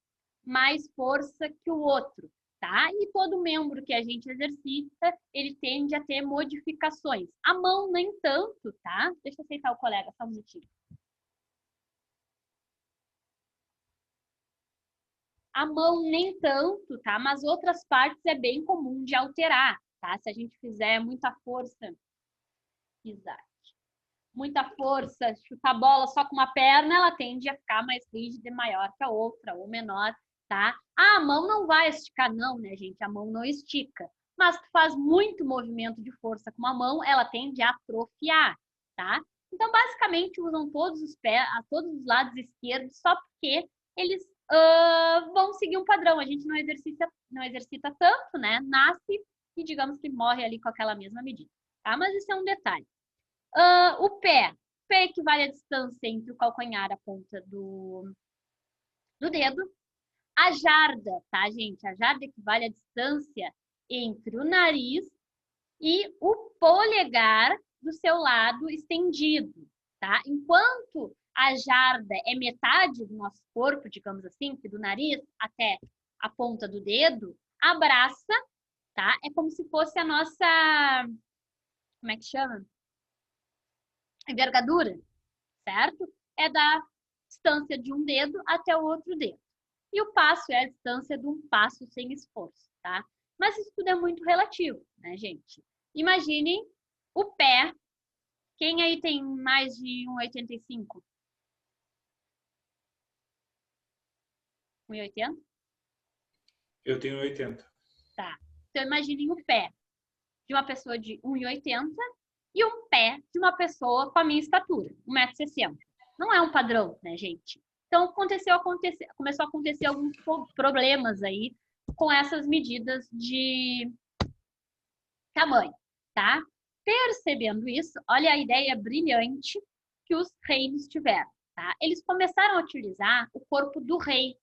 mais força que o outro, tá? E todo membro que a gente exercita, ele tende a ter modificações. A mão nem tanto, tá? Deixa eu aceitar o colega, só um minutinho. A mão nem tanto, tá? Mas outras partes é bem comum de alterar, tá? Se a gente fizer muita força, Isaac, muita força, chutar a bola só com uma perna, ela tende a ficar mais rígida e maior que a outra, ou menor, tá? A mão não vai esticar, não, né, gente? A mão não estica. Mas tu faz muito movimento de força com a mão, ela tende a atrofiar, tá? Então, basicamente, usam todos os pés, a todos os lados esquerdos, só porque eles vão seguir um padrão. A gente não exercita tanto, né? Nasce e, digamos que morre ali com aquela mesma medida, tá? Mas isso é um detalhe. O pé equivale à distância entre o calcanhar e a ponta do dedo. A jarda, tá, gente? A jarda equivale à distância entre o nariz e o polegar do seu lado estendido, tá? Enquanto a jarda é metade do nosso corpo, digamos assim, que do nariz até a ponta do dedo, a braça, tá? É como se fosse a nossa, como é que chama? Envergadura, certo? É da distância de um dedo até o outro dedo. E o passo é a distância de um passo sem esforço, tá? Mas isso tudo é muito relativo, né, gente? Imaginem o pé. Quem aí tem mais de 1,85? 1,80? Eu tenho 80. Tá. Então, imaginem o pé de uma pessoa de 1,80 e um pé de uma pessoa com a minha estatura, 1,60 m. Não é um padrão, né, gente? Então, Então, começou a acontecer alguns problemas aí com essas medidas de tamanho, tá? Percebendo isso, olha a ideia brilhante que os reinos tiveram, tá? Eles começaram a utilizar o corpo do rei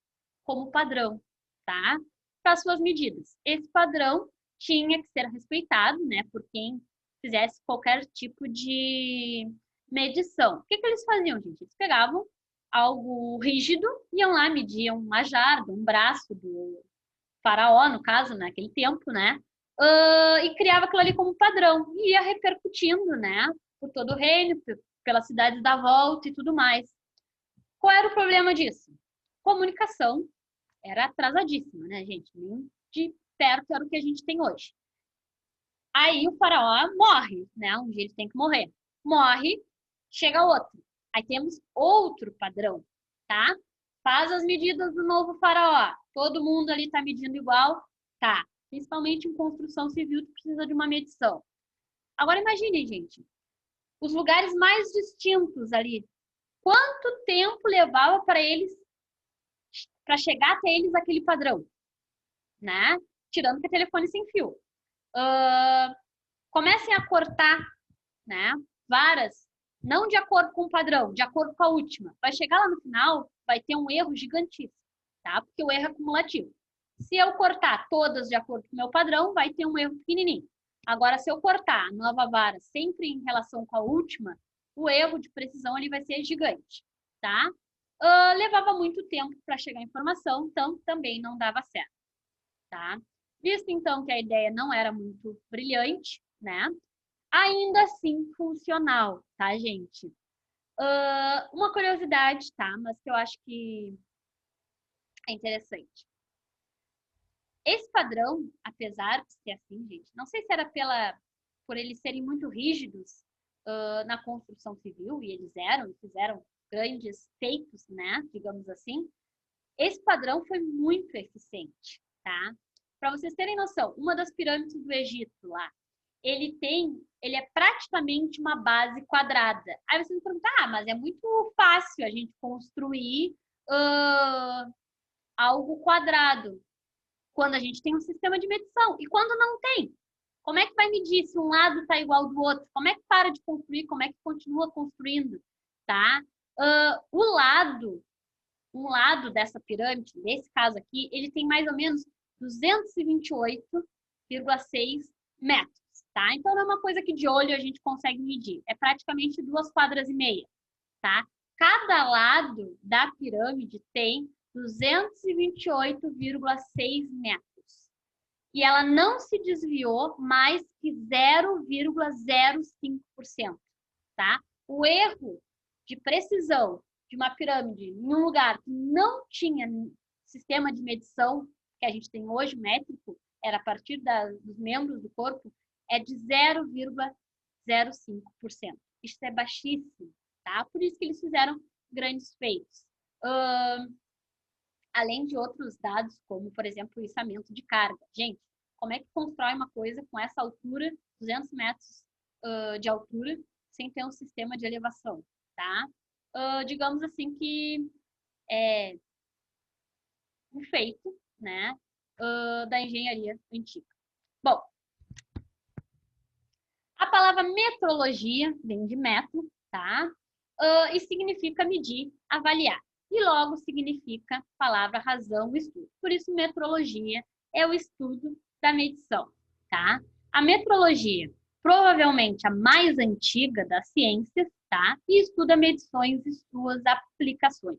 como padrão, tá? Para suas medidas. Esse padrão tinha que ser respeitado, né, por quem fizesse qualquer tipo de medição. O que eles faziam, gente? Eles pegavam algo rígido, iam lá, mediam uma jarda, um braço do faraó, no caso, naquele tempo, né? E criava aquilo ali como padrão. E ia repercutindo, né? Por todo o reino, pelas cidades da volta e tudo mais. Qual era o problema disso? Comunicação era atrasadíssima, né, gente? Nem de perto era o que a gente tem hoje. Aí o faraó morre, né? Um dia ele tem que morrer. Morre, chega outro. Aí temos outro padrão, tá? Faz as medidas do novo faraó. Todo mundo ali tá medindo igual? Tá. Principalmente em construção civil, que precisa de uma medição. Agora imagine, gente, os lugares mais distintos ali. Quanto tempo levava para eles, para chegar até eles aquele padrão, né? Tirando que é telefone sem fio. Comecem a cortar, né? Varas, não de acordo com o padrão, de acordo com a última. Vai chegar lá no final, vai ter um erro gigantíssimo, tá? Porque o erro é acumulativo. Se eu cortar todas de acordo com o meu padrão, vai ter um erro pequenininho. Agora, se eu cortar a nova vara sempre em relação com a última, o erro de precisão ali vai ser gigante, tá? Levava muito tempo para chegar a informação, então também não dava certo, tá? Visto então que a ideia não era muito brilhante, né? Ainda assim funcional, tá, gente? Uma curiosidade, tá? Mas que eu acho que é interessante. Esse padrão, apesar de ser assim, gente, não sei se era por eles serem muito rígidos na construção civil, e eles fizeram grandes feitos, né, digamos assim, esse padrão foi muito eficiente, tá? Para vocês terem noção, uma das pirâmides do Egito lá, ele é praticamente uma base quadrada. Aí vocês vão perguntar, mas é muito fácil a gente construir algo quadrado quando a gente tem um sistema de medição. E quando não tem? Como é que vai medir se um lado está igual do outro? Como é que para de construir? Como é que continua construindo? Tá? Um lado dessa pirâmide, nesse caso aqui, ele tem mais ou menos 228,6 metros. Tá? Então, não é uma coisa que de olho a gente consegue medir. É praticamente 2,5 quadras. Tá? Cada lado da pirâmide tem 228,6 metros. E ela não se desviou mais que 0,05%. Tá? O erro de precisão de uma pirâmide em um lugar que não tinha sistema de medição que a gente tem hoje, métrico, era a partir dos membros do corpo, é de 0,05%. Isso é baixíssimo, tá? Por isso que eles fizeram grandes feitos. Além de outros dados, como, por exemplo, o içamento de carga. Gente, como é que constrói uma coisa com essa altura, 200 metros de altura, sem ter um sistema de elevação, tá? Digamos assim que é um feito, né, da engenharia antiga. Bom, a palavra metrologia vem de metro, tá? E significa medir, avaliar. E logo significa palavra, razão, estudo. Por isso, metrologia é o estudo da medição, tá? A metrologia, provavelmente a mais antiga das ciências, tá? E estuda medições e suas aplicações.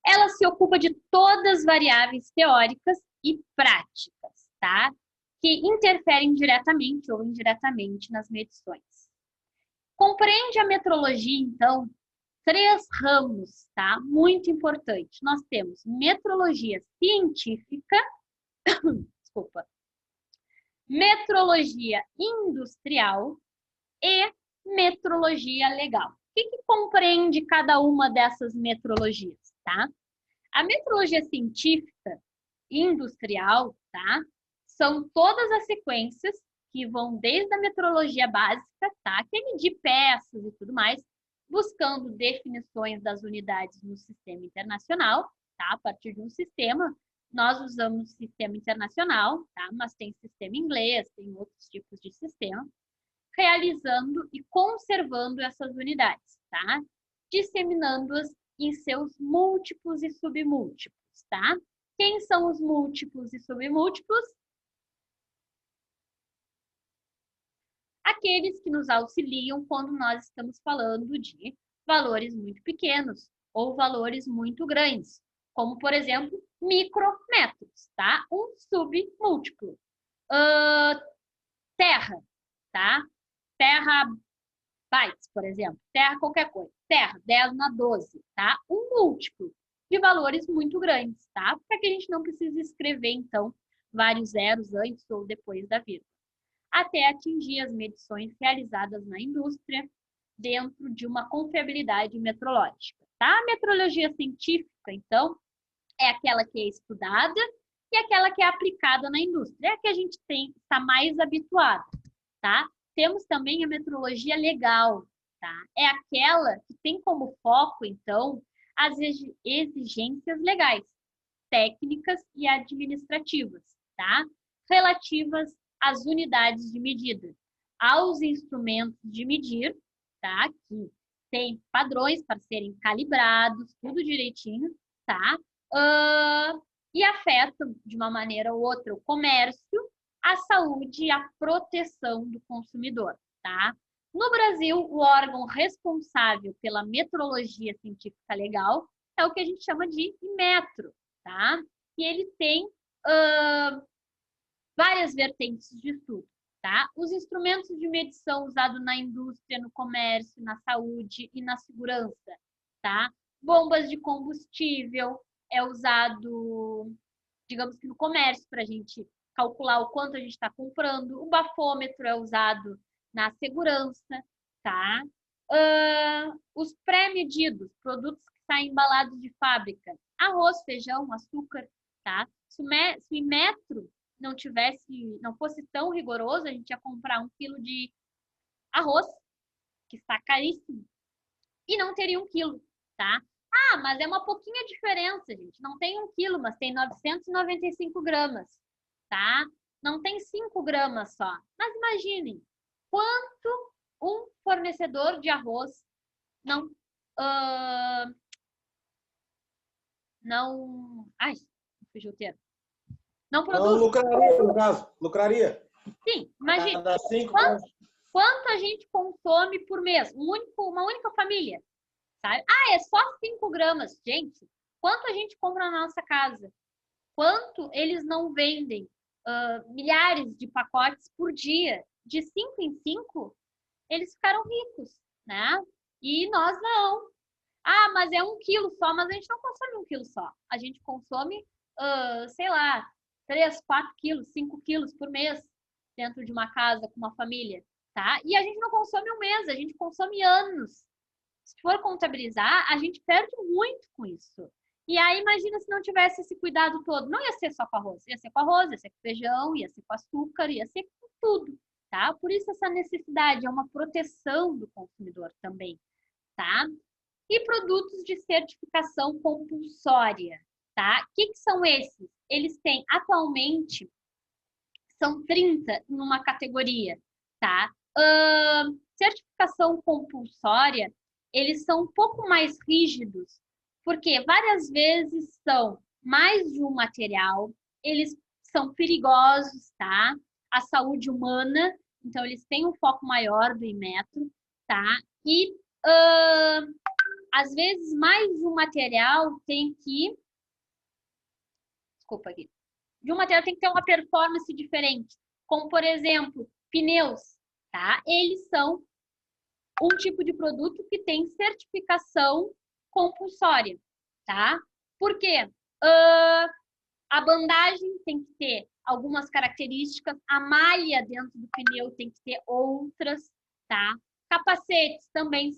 Ela se ocupa de todas as variáveis teóricas e práticas, tá? Que interferem diretamente ou indiretamente nas medições. Compreende a metrologia, então, 3 ramos, tá? Muito importante. Nós temos metrologia científica, desculpa, metrologia industrial e metrologia legal. O que compreende cada uma dessas metrologias, tá? A metrologia científica e industrial, tá? São todas as sequências que vão desde a metrologia básica, tá? Que é medir peças e tudo mais, buscando definições das unidades no sistema internacional, tá? A partir de um sistema, nós usamos sistema internacional, tá? Mas tem sistema inglês, tem outros tipos de sistema, realizando e conservando essas unidades, tá? Disseminando-as em seus múltiplos e submúltiplos, tá? Quem são os múltiplos e submúltiplos? Aqueles que nos auxiliam quando nós estamos falando de valores muito pequenos ou valores muito grandes, como, por exemplo, micrometros, tá? Um submúltiplo. Terra, tá? Terra bytes, por exemplo. Terra qualquer coisa. Terra, 10 na 12, tá? Um múltiplo de valores muito grandes, tá? Para que a gente não precise escrever, então, vários zeros antes ou depois da vírgula, até atingir as medições realizadas na indústria dentro de uma confiabilidade metrológica, tá? A metrologia científica, então, é aquela que é estudada e aquela que é aplicada na indústria, é a que a gente está mais habituado, tá? Temos também a metrologia legal, tá? É aquela que tem como foco, então, as exigências legais, técnicas e administrativas, tá? Relativas às unidades de medida, aos instrumentos de medir, tá? Que tem padrões para serem calibrados, tudo direitinho, tá? E afetam, de uma maneira ou outra, o comércio, a saúde e a proteção do consumidor, tá? No Brasil, o órgão responsável pela metrologia científica legal é o que a gente chama de Inmetro, tá? E ele tem várias vertentes de estudo, tá? Os instrumentos de medição usados na indústria, no comércio, na saúde e na segurança, tá? Bombas de combustível é usado, digamos que no comércio, para a gente calcular o quanto a gente está comprando. O bafômetro é usado na segurança, tá? Os pré-medidos, produtos que saem embalados de fábrica, arroz, feijão, açúcar, tá? Se o Inmetro não fosse tão rigoroso, a gente ia comprar 1 quilo de arroz, que está caríssimo, e não teria 1 quilo, tá? Ah, mas é uma pouquinha diferença, gente. Não tem 1 quilo, mas tem 995 gramas, tá? Não tem 5 gramas só. Mas imaginem, quanto um fornecedor de arroz ai, fugiu o termo. Não produz. Não lucraria, no caso. Lucraria. Sim, imagina. Quanto a gente consome por mês? Uma única família, sabe? Ah, é só 5 gramas. Gente, quanto a gente compra na nossa casa? Quanto eles não vendem milhares de pacotes por dia? De 5 em 5, eles ficaram ricos, né? E nós não. Ah, mas é 1 quilo só, mas a gente não consome 1 quilo só. A gente consome, sei lá, 3, 4 quilos, 5 quilos por mês dentro de uma casa com uma família, tá? E a gente não consome 1 mês, a gente consome anos. Se for contabilizar, a gente perde muito com isso. E aí, imagina se não tivesse esse cuidado todo. Não ia ser só com arroz, ia ser com arroz, ia ser com feijão, ia ser com açúcar, ia ser com tudo, tá? Por isso essa necessidade é uma proteção do consumidor também, tá? E produtos de certificação compulsória, tá? O que são esses? Eles têm, atualmente, são 30 em uma categoria, tá? Certificação compulsória, eles são um pouco mais rígidos, porque várias vezes são mais de um material, eles são perigosos, tá? A saúde humana, então eles têm um foco maior do Inmetro, tá? E às vezes mais de um material tem que... Desculpa aqui. De um material tem que ter uma performance diferente, como por exemplo, pneus, tá? Eles são um tipo de produto que tem certificação compulsória, tá? Por quê? A bandagem tem que ter algumas características, a malha dentro do pneu tem que ter outras, tá? Capacetes também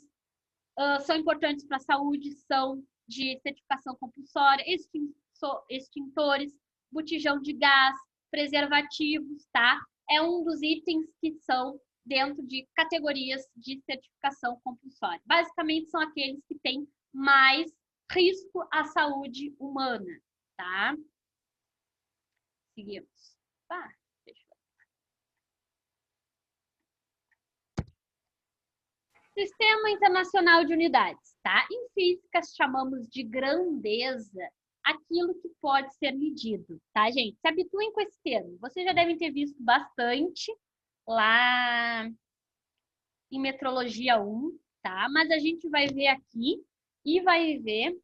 são importantes para a saúde, são de certificação compulsória, extintores, botijão de gás, preservativos, tá? É um dos itens que são dentro de categorias de certificação compulsória. Basicamente, são aqueles que têm mais risco à saúde humana, tá? Seguimos. Deixa eu ver. Sistema Internacional de Unidades, tá? Em física, chamamos de grandeza aquilo que pode ser medido, tá, gente? Se habituem com esse termo. Vocês já devem ter visto bastante lá em Metrologia 1, tá? Mas a gente vai ver aqui e vai ver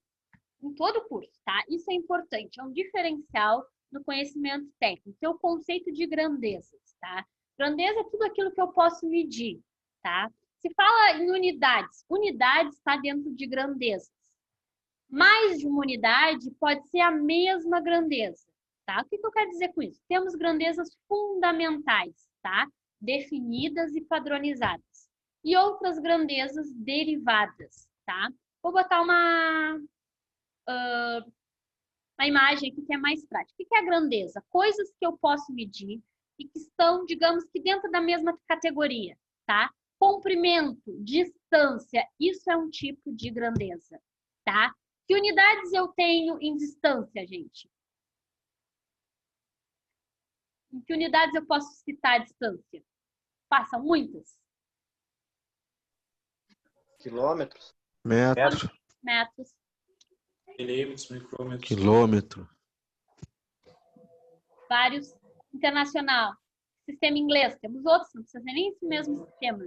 em todo o curso, tá? Isso é importante, é um diferencial no conhecimento técnico, é o conceito de grandezas, tá? Grandeza é tudo aquilo que eu posso medir, tá? Se fala em unidades, unidade está dentro de grandezas. Mais de uma unidade pode ser a mesma grandeza, tá? O que eu quero dizer com isso? Temos grandezas fundamentais, tá? Definidas e padronizadas. E outras grandezas derivadas, tá? Vou botar uma imagem aqui que é mais prática. O que é a grandeza? Coisas que eu posso medir e que estão, digamos que dentro da mesma categoria, tá? Comprimento, distância, isso é um tipo de grandeza, tá? Que unidades eu tenho em distância, gente? Em que unidades eu posso citar a distância? Passam muitas? Quilômetros. Metro. Metros. Milímetros, micrômetros. Quilômetro. Vários. Internacional. Sistema inglês. Temos outros, não precisa ser nem esse mesmo sistema.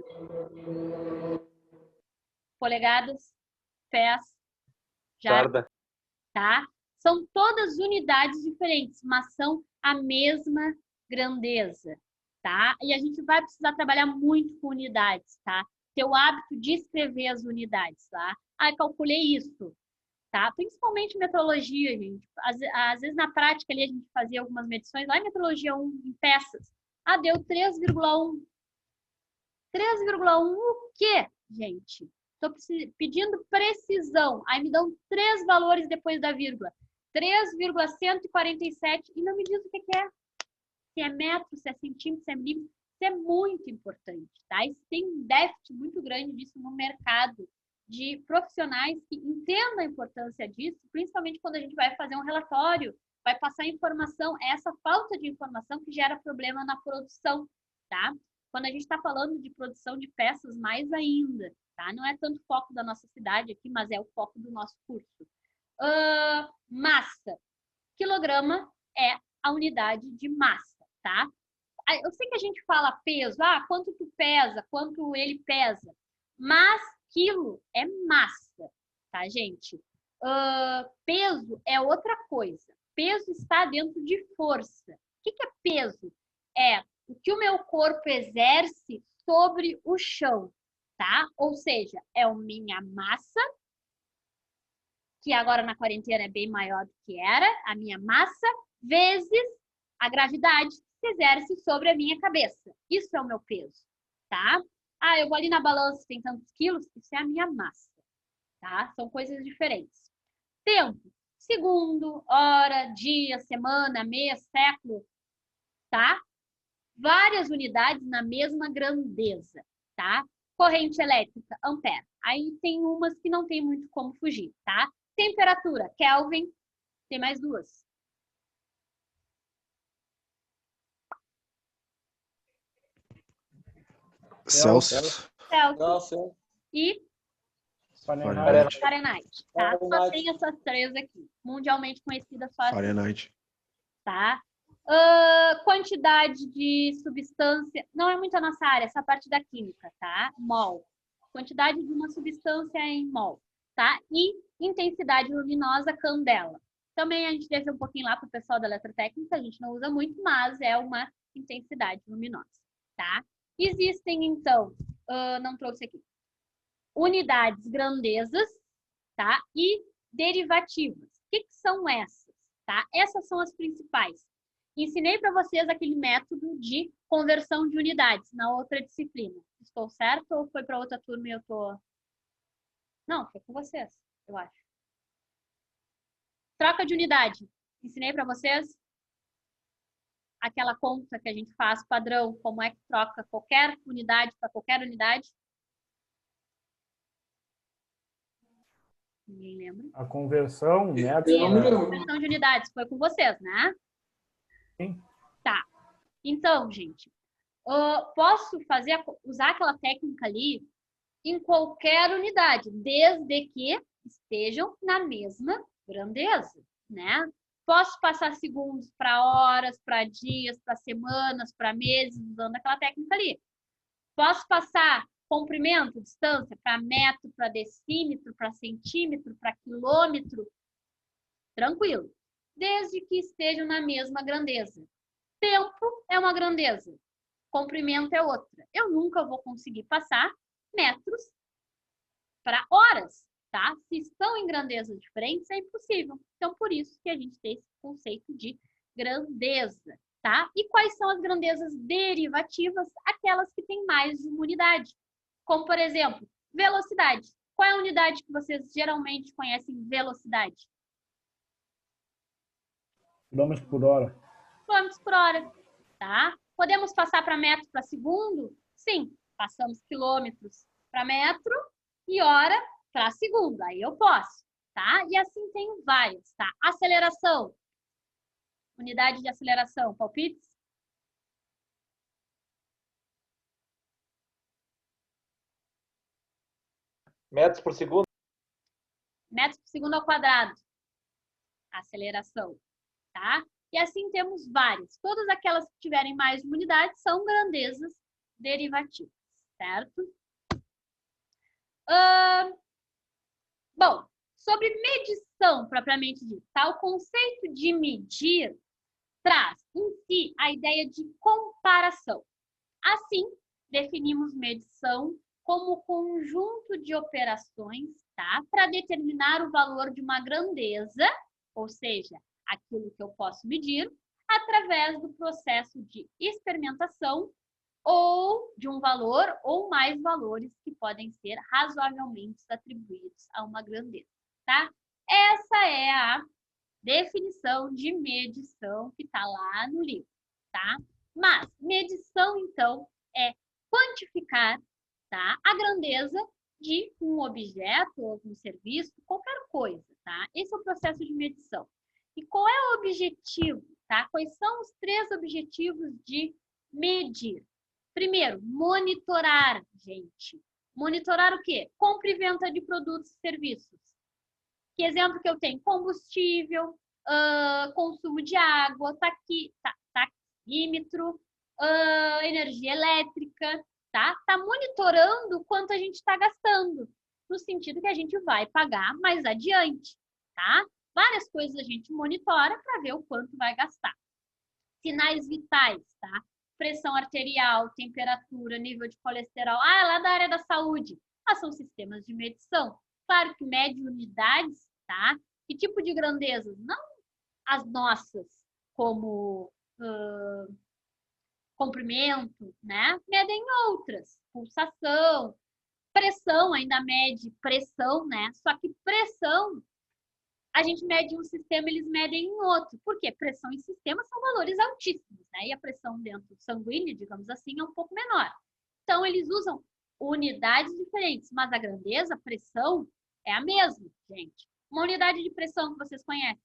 Polegadas, pés, Jarda. tá? São todas unidades diferentes, mas são a mesma grandeza, tá? E a gente vai precisar trabalhar muito com unidades, tá? Ter o hábito de escrever as unidades, tá? Ah, calculei isso, tá? Principalmente metrologia, gente. Às vezes na prática ali a gente fazia algumas medições lá em metrologia 1, em peças. Ah, deu 3,1. 3,1 o quê, gente? Estou pedindo precisão. Aí me dão 3 valores depois da vírgula. 3,147 e não me diz o que é. Se é metro, se é centímetro, se é milímetro. Isso é muito importante, tá? Isso tem um déficit muito grande disso no mercado de profissionais que entendam a importância disso, principalmente quando a gente vai fazer um relatório, vai passar informação, é essa falta de informação que gera problema na produção, tá? Quando a gente está falando de produção de peças, mais ainda, tá? Não é tanto foco da nossa cidade aqui, mas é o foco do nosso curso. Massa. Quilograma é a unidade de massa, tá? Eu sei que a gente fala peso, quanto tu pesa, quanto ele pesa, mas quilo é massa, tá, gente? Peso é outra coisa. Peso está dentro de força. O que é peso? É o que o meu corpo exerce sobre o chão, tá? Ou seja, é a minha massa, que agora na quarentena é bem maior do que era, a minha massa, vezes a gravidade que se exerce sobre a minha cabeça. Isso é o meu peso, tá? Eu vou ali na balança, tem tantos quilos, isso é a minha massa, tá? São coisas diferentes. Tempo, segundo, hora, dia, semana, mês, século, tá? Várias unidades na mesma grandeza, tá? Corrente elétrica, ampere. Aí tem umas que não tem muito como fugir, tá? Temperatura, Kelvin, tem mais duas. Celsius. Celsius e Fahrenheit. Fahrenheit, tá? Só tem essas três aqui, mundialmente conhecidas só assim, Fahrenheit. tá? Quantidade de substância, não é muito a nossa área, essa parte da química, tá? Mol. Quantidade de uma substância em mol, tá? E intensidade luminosa, candela. Também a gente deixa um pouquinho lá para o pessoal da eletrotécnica, a gente não usa muito, mas é uma intensidade luminosa, tá? Existem, então, não trouxe aqui, unidades, grandezas, tá? E derivativas. O que são essas, tá? Essas são as principais. Ensinei para vocês aquele método de conversão de unidades na outra disciplina. Estou certo ou foi para outra turma e eu tô... Não, foi com vocês, eu acho. Troca de unidade. Ensinei para vocês? aquela conta que a gente faz padrão, como é que troca qualquer unidade para qualquer unidade? Ninguém lembra? A conversão, metros. Eu não me lembro. Conversão de unidades, foi com vocês, né? Sim. Tá. Então, gente, posso usar aquela técnica ali em qualquer unidade, desde que estejam na mesma grandeza, né? Posso passar segundos para horas, para dias, para semanas, para meses, usando aquela técnica ali. Posso passar comprimento, distância, para metro, para decímetro, para centímetro, para quilômetro. Tranquilo. Desde que estejam na mesma grandeza. Tempo é uma grandeza. Comprimento é outra. Eu nunca vou conseguir passar metros para horas, tá? Se estão em grandezas diferentes, é impossível. Então, por isso que a gente tem esse conceito de grandeza, tá? E quais são as grandezas derivativas? Aquelas que têm mais de uma unidade. Como, por exemplo, velocidade. Qual é a unidade que vocês geralmente conhecem velocidade? Quilômetros por hora. Quilômetros por hora, tá? Podemos passar para metro para segundo? Sim, passamos quilômetros para metro e hora para segundo. Aí eu posso, tá? E assim tenho várias, tá? Aceleração. Unidade de aceleração. Palpites? Metros por segundo. Metros por segundo ao quadrado. Aceleração, tá? E assim temos várias. Todas aquelas que tiverem mais de uma unidade são grandezas derivativas, certo? Bom, sobre medição propriamente dita, tá? O conceito de medir traz em si a ideia de comparação. Assim, definimos medição como conjunto de operações, tá? Para determinar o valor de uma grandeza, ou seja, aquilo que eu posso medir, através do processo de experimentação ou de um valor ou mais valores que podem ser razoavelmente atribuídos a uma grandeza, tá? Essa é a definição de medição que está lá no livro, tá? Mas medição, então, é quantificar, tá, a grandeza de um objeto ou um serviço, qualquer coisa, tá? Esse é o processo de medição. E qual é o objetivo, tá? Quais são os 3 objetivos de medir? Primeiro, monitorar, gente. Monitorar o quê? Compra e venda de produtos e serviços. Que exemplo que eu tenho? Combustível, consumo de água, taxímetro, energia elétrica, tá? Tá monitorando o quanto a gente está gastando, no sentido que a gente vai pagar mais adiante, tá? Várias coisas a gente monitora para ver o quanto vai gastar. Sinais vitais, tá? Pressão arterial, temperatura, nível de colesterol. Lá da área da saúde. São sistemas de medição. Claro que mede unidades, tá? Que tipo de grandezas? Não as nossas, como comprimento, né? Medem outras. Pulsação, pressão, ainda mede pressão, né? Só que pressão, a gente mede em um sistema, eles medem em outro. Por quê? Pressão em sistema são valores altíssimos, né? E a pressão dentro sanguínea, digamos assim, é um pouco menor. Então, eles usam unidades diferentes, mas a grandeza, a pressão, é a mesma, gente. Uma unidade de pressão que vocês conhecem?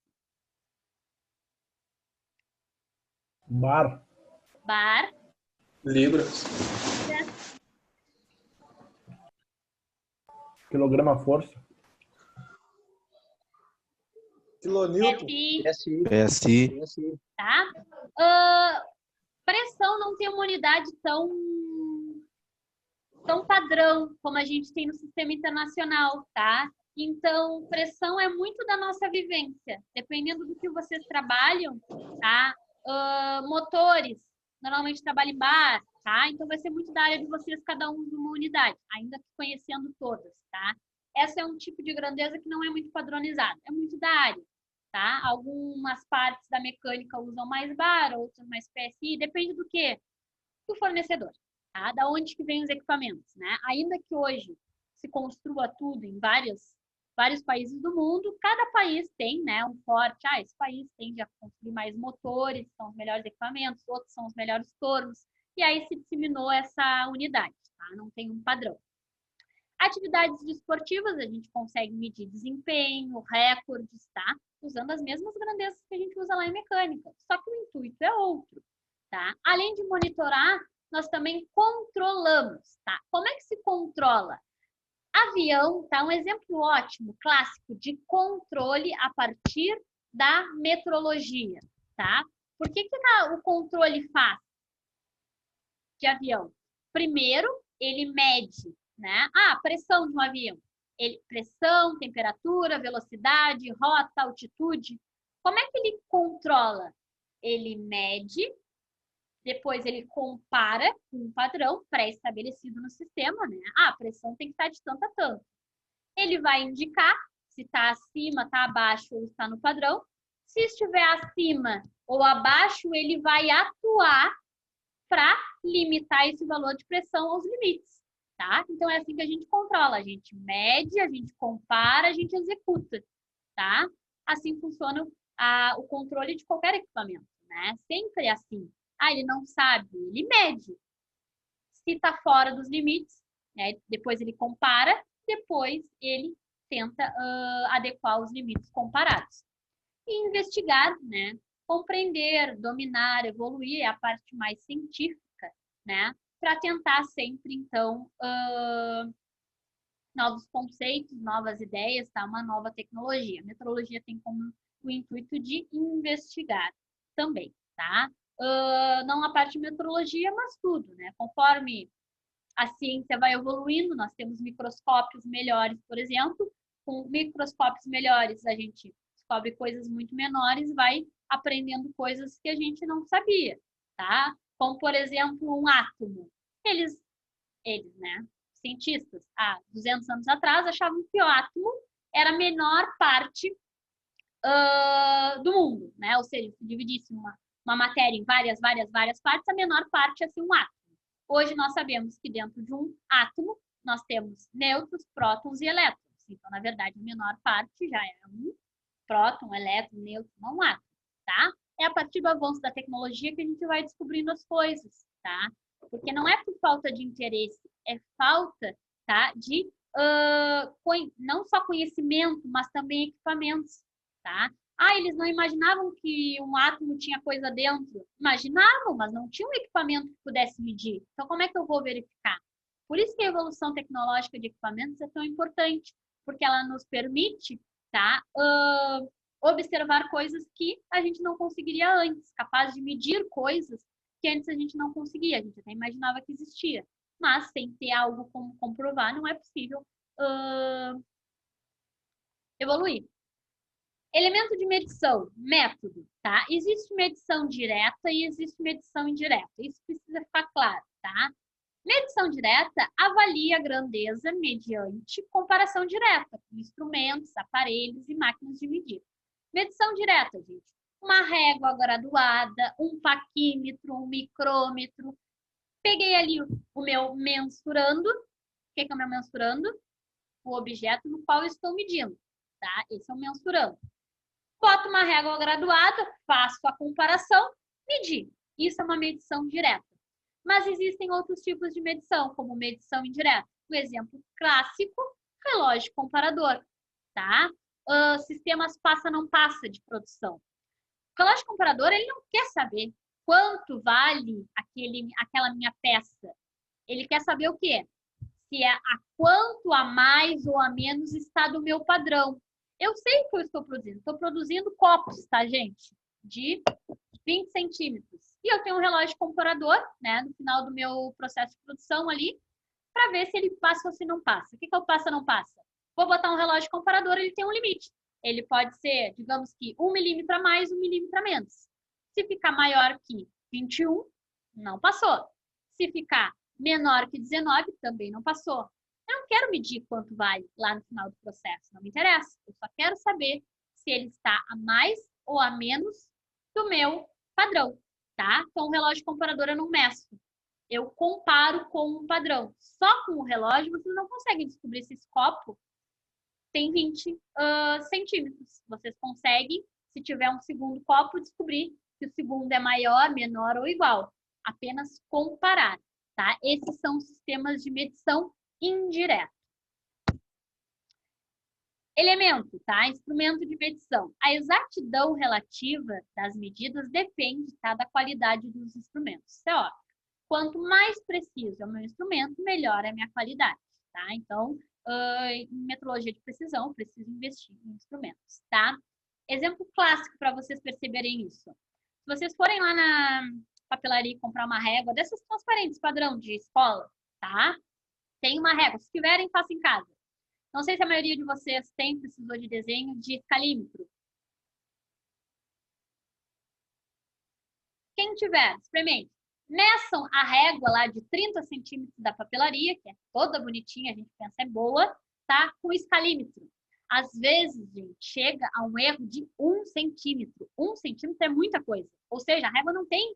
Bar. Bar. Libras. Quilograma força. Quilonewton. PSI. Tá? Pressão não tem uma unidade tão padrão como a gente tem no sistema internacional, tá? Então, pressão é muito da nossa vivência. Dependendo do que vocês trabalham, tá? Motores, normalmente trabalham em bar, tá? Então, vai ser muito da área de vocês, cada um de uma unidade, ainda que conhecendo todas, tá? Essa é um tipo de grandeza que não é muito padronizada, é muito da área, tá? Algumas partes da mecânica usam mais bar, outras mais PSI, depende do quê? Do fornecedor, tá? Da onde que vem os equipamentos, né? Ainda que hoje se construa tudo em várias vários países do mundo, cada país tem, né, um forte, esse país tende a construir mais motores, são os melhores equipamentos, outros são os melhores tornos, e aí se disseminou essa unidade, tá? Não tem um padrão. Atividades desportivas, a gente consegue medir desempenho, recordes, tá? Usando as mesmas grandezas que a gente usa lá em mecânica, só que o intuito é outro, tá? Além de monitorar, nós também controlamos, tá? Como é que se controla? Avião, tá? Um exemplo ótimo, clássico, de controle a partir da metrologia, tá? Por que o controle faz de avião? Primeiro, ele mede, né? Pressão de um avião. Pressão, temperatura, velocidade, rota, altitude. Como é que ele controla? Ele mede, depois ele compara com um padrão pré-estabelecido no sistema, né? A pressão tem que estar de tanto a tanto. Ele vai indicar se está acima, está abaixo ou está no padrão. Se estiver acima ou abaixo, ele vai atuar para limitar esse valor de pressão aos limites, tá? Então, é assim que a gente controla. A gente mede, a gente compara, a gente executa, tá? Assim funciona o controle de qualquer equipamento, né? Sempre é assim. Ele não sabe, ele mede. Se está fora dos limites, né, depois ele compara, depois ele tenta adequar os limites comparados. E investigar, né? Compreender, dominar, evoluir é a parte mais científica, né? Para tentar sempre, então, novos conceitos, novas ideias, tá? Uma nova tecnologia. A metrologia tem como o intuito de investigar também, tá? Não a parte de metrologia, mas tudo, né? Conforme a ciência vai evoluindo, nós temos microscópios melhores, por exemplo. Com microscópios melhores, a gente descobre coisas muito menores, vai aprendendo coisas que a gente não sabia, tá? Como, por exemplo, um átomo. Eles, né, cientistas, há 200 anos atrás, achavam que o átomo era a menor parte do mundo, né? Ou seja, se dividisse uma matéria em várias partes, a menor parte ia ser um átomo. Hoje nós sabemos que dentro de um átomo nós temos nêutrons, prótons e elétrons. Então, na verdade, a menor parte já é um próton, elétron, nêutron, não um átomo, tá? É a partir do avanço da tecnologia que a gente vai descobrindo as coisas, tá? Porque não é por falta de interesse, é falta, tá, de não só conhecimento, mas também equipamentos, tá? Eles não imaginavam que um átomo tinha coisa dentro. Imaginavam, mas não tinha um equipamento que pudesse medir. Então, como é que eu vou verificar? Por isso que a evolução tecnológica de equipamentos é tão importante, porque ela nos permite, tá, observar coisas que a gente não conseguiria antes, capaz de medir coisas que antes a gente não conseguia. A gente até imaginava que existia, mas sem ter algo como comprovar, não é possível evoluir. Elemento de medição, método, tá? Existe medição direta e existe medição indireta. Isso precisa ficar claro, tá? Medição direta avalia a grandeza mediante comparação direta com instrumentos, aparelhos e máquinas de medir. Medição direta, gente. Uma régua graduada, um paquímetro, um micrômetro. Peguei ali o meu mensurando. O que é o meu mensurando? O objeto no qual eu estou medindo, tá? Esse é o mensurando. Boto uma régua graduada, faço a comparação, medir. Isso é uma medição direta. Mas existem outros tipos de medição, como medição indireta. Um exemplo clássico, relógio comparador, tá? Sistemas passa-não passa de produção. O relógio comparador, ele não quer saber quanto vale aquela minha peça. Ele quer saber o quê? Se é a quanto a mais ou a menos está do meu padrão. Eu sei o que eu estou produzindo. Estou produzindo copos, tá, gente? De 20 centímetros. E eu tenho um relógio comparador, né, no final do meu processo de produção ali, para ver se ele passa ou se não passa. O que é o passa ou não passa? Vou botar um relógio comparador, ele tem um limite. Ele pode ser, digamos que 1 milímetro a mais, 1 milímetro a menos. Se ficar maior que 21, não passou. Se ficar menor que 19, também não passou. Eu não quero medir quanto vale lá no final do processo, não me interessa. Eu só quero saber se ele está a mais ou a menos do meu padrão, tá? Então, o relógio comparador eu não meço. Eu comparo com um padrão. Só com o relógio você não consegue descobrir se esse copo tem 20 centímetros. Vocês conseguem, se tiver um segundo copo, descobrir se o segundo é maior, menor ou igual. Apenas comparar, tá? Esses são sistemas de medição indireta. Elemento, tá? Instrumento de medição. A exatidão relativa das medidas depende, tá, da qualidade dos instrumentos. Isso é óbvio. Quanto mais preciso é o meu instrumento, melhor é a minha qualidade, tá? Então, em metrologia de precisão, eu preciso investir em instrumentos, tá? Exemplo clássico para vocês perceberem isso. Se vocês forem lá na papelaria e comprar uma régua dessas transparentes, padrão de escola, tá? Tem uma régua. Se tiverem, faça em casa. Não sei se a maioria de vocês precisou de desenho de escalímetro. Quem tiver, experimente. Meçam a régua lá de 30 centímetros da papelaria, que é toda bonitinha, a gente pensa é boa, tá? Com escalímetro. Às vezes, gente, chega a um erro de 1 centímetro. 1 centímetro é muita coisa. Ou seja, a régua não tem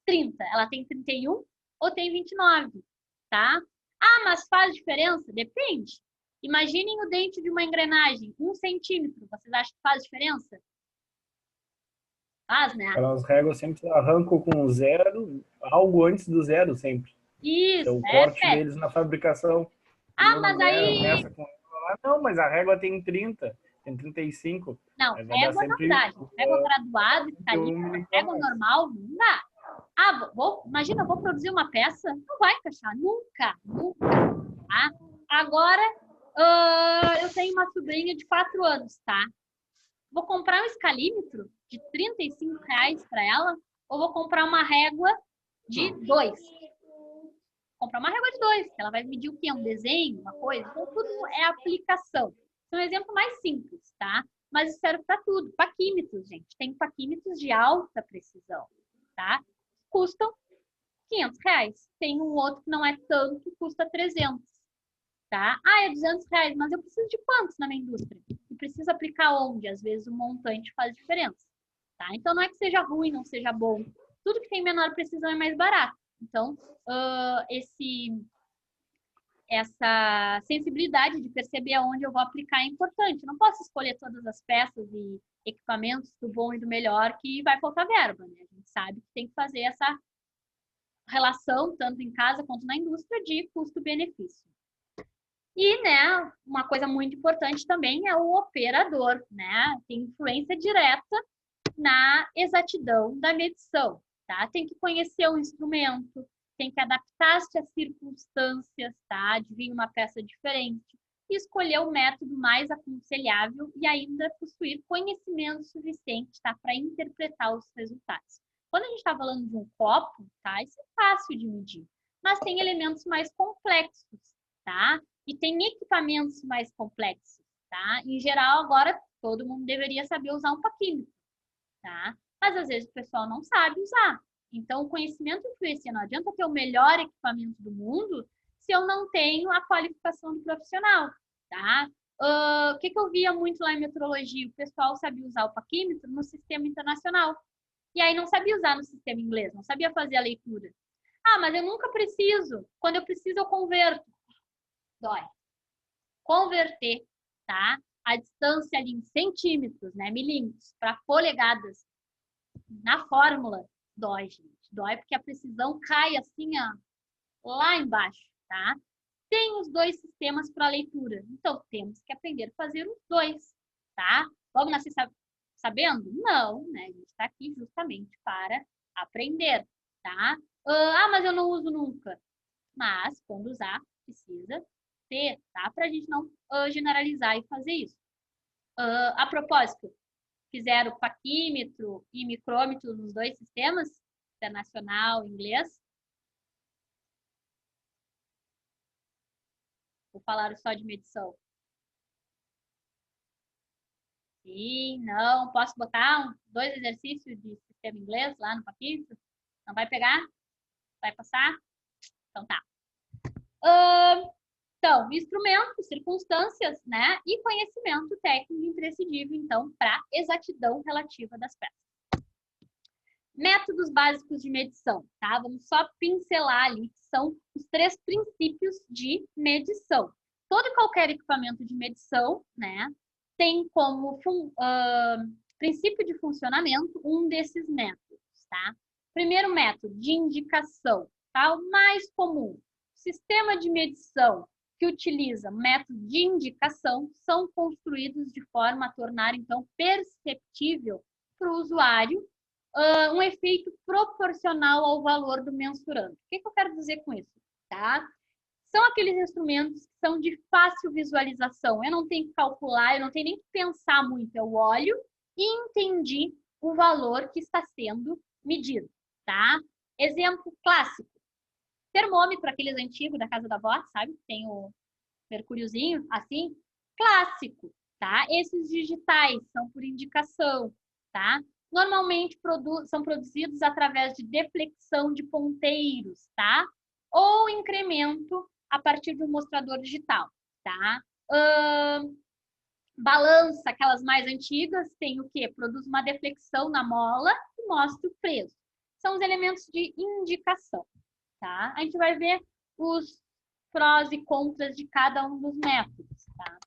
30, ela tem 31 ou tem 29, tá? Ah, mas faz diferença? Depende. Imaginem o dente de uma engrenagem, 1 centímetro. Vocês acham que faz diferença? Faz, né? Aquelas réguas sempre arrancam com 0, algo antes do 0 sempre. Isso, Então, o corte deles na fabricação. Ah, mas aí... Não, mas a régua tem 30, tem 35. Não, régua não dá, gente. Régua graduada, régua normal, não dá. Ah, imagina, eu vou produzir uma peça, não vai encaixar, nunca, nunca. Tá? Agora, eu tenho uma sobrinha de 4 anos, tá? Vou comprar um escalímetro de R$35 para ela ou vou comprar uma régua de 2? Comprar uma régua de 2, ela vai medir o quê? Um desenho, uma coisa? Então, tudo é aplicação. Esse é um exemplo mais simples, tá? Mas isso serve para tudo. Paquímetros, gente. Tem paquímetros de alta precisão, tá? Custam R$500. Tem um outro que não é tanto, custa 300, tá? Ah, é R$200, mas eu preciso de quantos na minha indústria? E preciso aplicar onde? Às vezes o montante faz diferença, tá? Então, não é que seja ruim, não seja bom. Tudo que tem menor precisão é mais barato. Então, essa sensibilidade de perceber aonde eu vou aplicar é importante. Não posso escolher todas as peças e equipamentos do bom e do melhor que vai faltar verba, né? A gente sabe que tem que fazer essa relação, tanto em casa quanto na indústria, de custo-benefício. E, né, uma coisa muito importante também é o operador, né? Tem influência direta na exatidão da medição, tá? Tem que conhecer o instrumento, tem que adaptar-se às circunstâncias, tá? De vir uma peça diferente, e escolher o método mais aconselhável e ainda possuir conhecimento suficiente, tá? Para interpretar os resultados. Quando a gente está falando de um copo, tá? Isso é fácil de medir, mas tem elementos mais complexos, tá? E tem equipamentos mais complexos, tá? Em geral, agora, todo mundo deveria saber usar um paquímetro, tá? Mas às vezes o pessoal não sabe usar. Então, o conhecimento influencia. Não adianta ter o melhor equipamento do mundo se eu não tenho a qualificação do profissional, tá? O que eu via muito lá em metrologia? O pessoal sabia usar o paquímetro no sistema internacional. E aí não sabia usar no sistema inglês, não sabia fazer a leitura. Ah, mas eu nunca preciso. Quando eu preciso, eu converto. Dói. Converter, tá? A distância ali em centímetros, né? Milímetros, para polegadas. Na fórmula, dói, gente. Dói porque a precisão cai assim, ó, lá embaixo, tá? Tem os dois sistemas para leitura. Então, temos que aprender a fazer os dois, tá? Vamos nascer sabendo? Não, né? A gente está aqui justamente para aprender, tá? Ah, mas eu não uso nunca. Mas, quando usar, precisa ter, tá? Para a gente não generalizar e fazer isso. A propósito, fizeram paquímetro e micrômetro nos dois sistemas, internacional e inglês. Ou falaram só de medição? Sim, não. Posso botar 2 exercícios de sistema inglês lá no paquímetro? Não vai pegar? Vai passar? Então tá. Então, instrumentos, circunstâncias, né? E conhecimento técnico imprescindível, então, para exatidão relativa das peças. Métodos básicos de medição, tá? Vamos só pincelar ali, que são os 3 princípios de medição. todo e qualquer equipamento de medição, né, tem como princípio de funcionamento um desses métodos, tá? Primeiro método, de indicação, tá? O mais comum. Sistema de medição que utiliza método de indicação são construídos de forma a tornar, então, perceptível para o usuário um efeito proporcional ao valor do mensurando. O que eu quero dizer com isso? Tá? São aqueles instrumentos que são de fácil visualização. Eu não tenho que calcular, eu não tenho nem que pensar muito. Eu olho e entendi o valor que está sendo medido. Tá? Exemplo clássico. Termômetro, aqueles antigos da casa da avó, sabe? Tem o mercúriozinho, assim. Clássico, tá? Esses digitais são por indicação, tá? Normalmente são produzidos através de deflexão de ponteiros, tá? Ou incremento a partir do mostrador digital, tá? Balança, aquelas mais antigas, tem o quê? Produz uma deflexão na mola e mostra o peso. São os elementos de indicação, tá? A gente vai ver os prós e contras de cada um dos métodos, tá?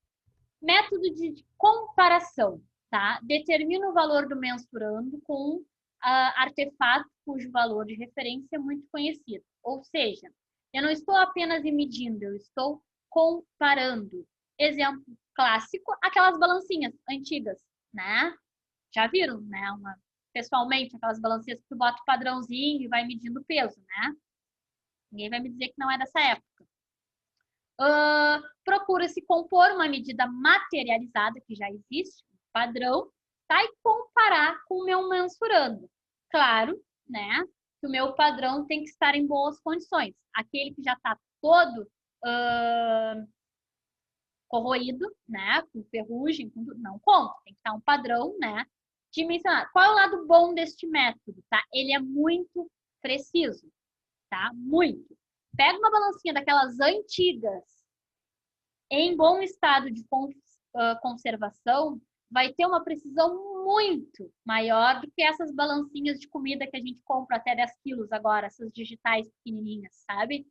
Método de comparação, tá? Determina o valor do mensurando com artefato cujo valor de referência é muito conhecido. Ou seja, eu não estou apenas medindo, eu estou comparando. Exemplo clássico, aquelas balancinhas antigas, né? Já viram, né? Pessoalmente, aquelas balancinhas que tu bota o padrãozinho e vai medindo o peso, né? Ninguém vai me dizer que não é dessa época. Procura-se compor uma medida materializada que já existe, um padrão, tá? E comparar com o meu mensurando. Claro, né? Que o meu padrão tem que estar em boas condições. Aquele que já está todo corroído, né? Com ferrugem, com tudo, não conta. Tem que estar um padrão, né? Dimensionado. Qual é o lado bom deste método, tá? Ele é muito preciso, tá? Muito. Pega uma balancinha daquelas antigas, em bom estado de conservação, vai ter uma precisão muito maior do que essas balancinhas de comida que a gente compra até 10 quilos agora, essas digitais pequenininhas, sabe?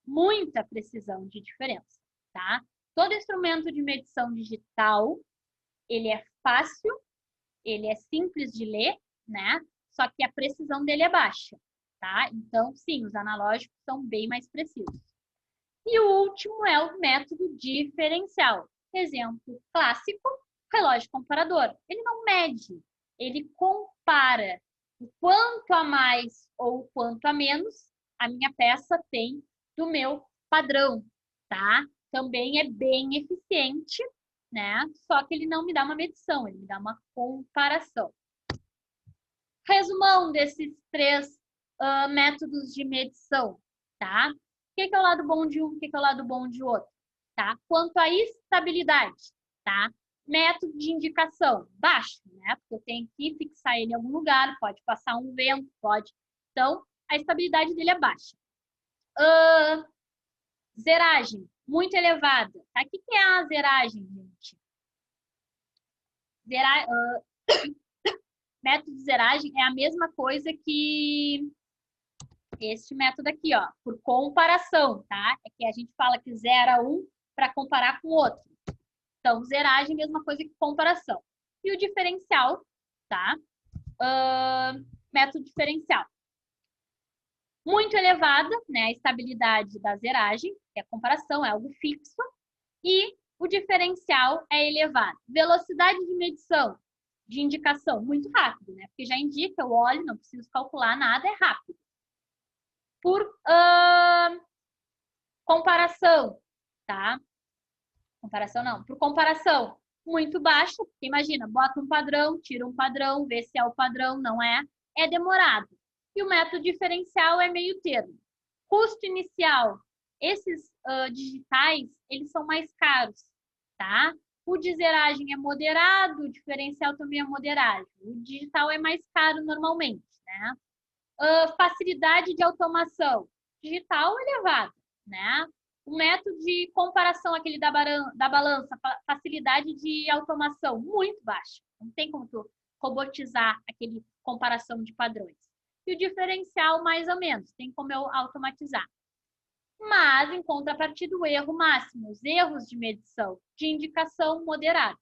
Muita precisão de diferença, tá? Todo instrumento de medição digital, ele é fácil, ele é simples de ler, né? Só que a precisão dele é baixa, tá? Então, sim, os analógicos são bem mais precisos. E o último é o método diferencial. Exemplo clássico, relógio comparador. Ele não mede, ele compara o quanto a mais ou o quanto a menos a minha peça tem do meu padrão, tá? Também é bem eficiente, né? Só que ele não me dá uma medição, ele me dá uma comparação. Resumão desses três métodos de medição, tá? O que é o lado bom de um, o que é o lado bom de outro, tá? Quanto à estabilidade, tá? Método de indicação, baixo, né? Porque eu tenho que fixar ele em algum lugar, pode passar um vento, pode. Então, a estabilidade dele é baixa. Zeragem, muito elevada. Tá? O que é a zeragem, gente? Método de zeragem é a mesma coisa que este método aqui, ó, por comparação, tá? É que a gente fala que zera um para comparar com o outro. Então, zeragem, mesma coisa que comparação. E o diferencial, tá? Método diferencial. Muito elevada, né? A estabilidade da zeragem, que é a comparação, é algo fixo. E o diferencial é elevado. Velocidade de medição, de indicação, muito rápido, né? Porque já indica, eu olho, não preciso calcular nada, é rápido. Por comparação, tá? Comparação não, por comparação, muito baixa, porque imagina, bota um padrão, tira um padrão, vê se é o padrão, não é, é demorado. E o método diferencial é meio termo. Custo inicial, esses digitais, eles são mais caros, tá? O de zeragem é moderado, o diferencial também é moderado. O digital é mais caro normalmente, né? Facilidade de automação, digital elevada, né? O método de comparação, aquele da balança, facilidade de automação, muito baixo. Não tem como tu robotizar aquele comparação de padrões. E o diferencial, mais ou menos, tem como eu automatizar. Mas, em contrapartida, o erro máximo, os erros de medição de indicação moderada,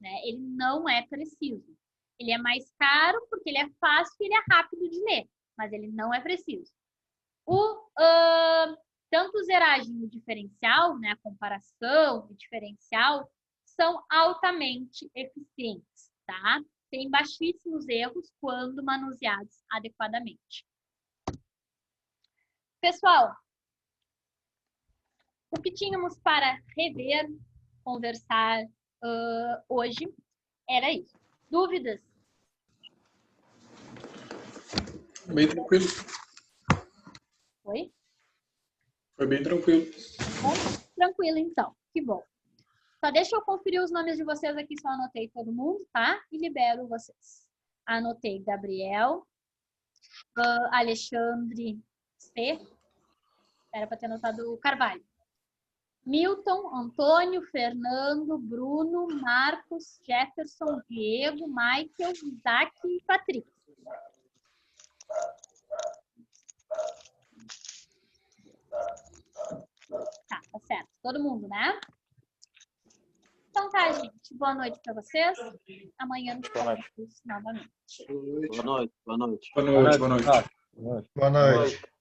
né? Ele não é preciso. Ele é mais caro porque ele é fácil e ele é rápido de ler, mas ele não é preciso. Tanto zeragem e diferencial, né, a comparação e diferencial, são altamente eficientes, tá? Tem baixíssimos erros quando manuseados adequadamente. Pessoal, o que tínhamos para rever, conversar hoje era isso. Dúvidas? Bem tranquilo. Oi? Foi bem tranquilo. Bom, tranquilo, então. Que bom. Só deixa eu conferir os nomes de vocês aqui, só anotei todo mundo, tá? E libero vocês. Anotei Gabriel, Alexandre C. Era para ter anotado Carvalho. Milton, Antônio, Fernando, Bruno, Marcos, Jefferson, Diego, Michael, Isaac e Patrick. Tá certo. Todo mundo, né? Então tá, gente. Boa noite para vocês. Amanhã nos vemos novamente. Boa noite. Boa noite. Boa noite. Boa noite. Boa noite. Boa noite.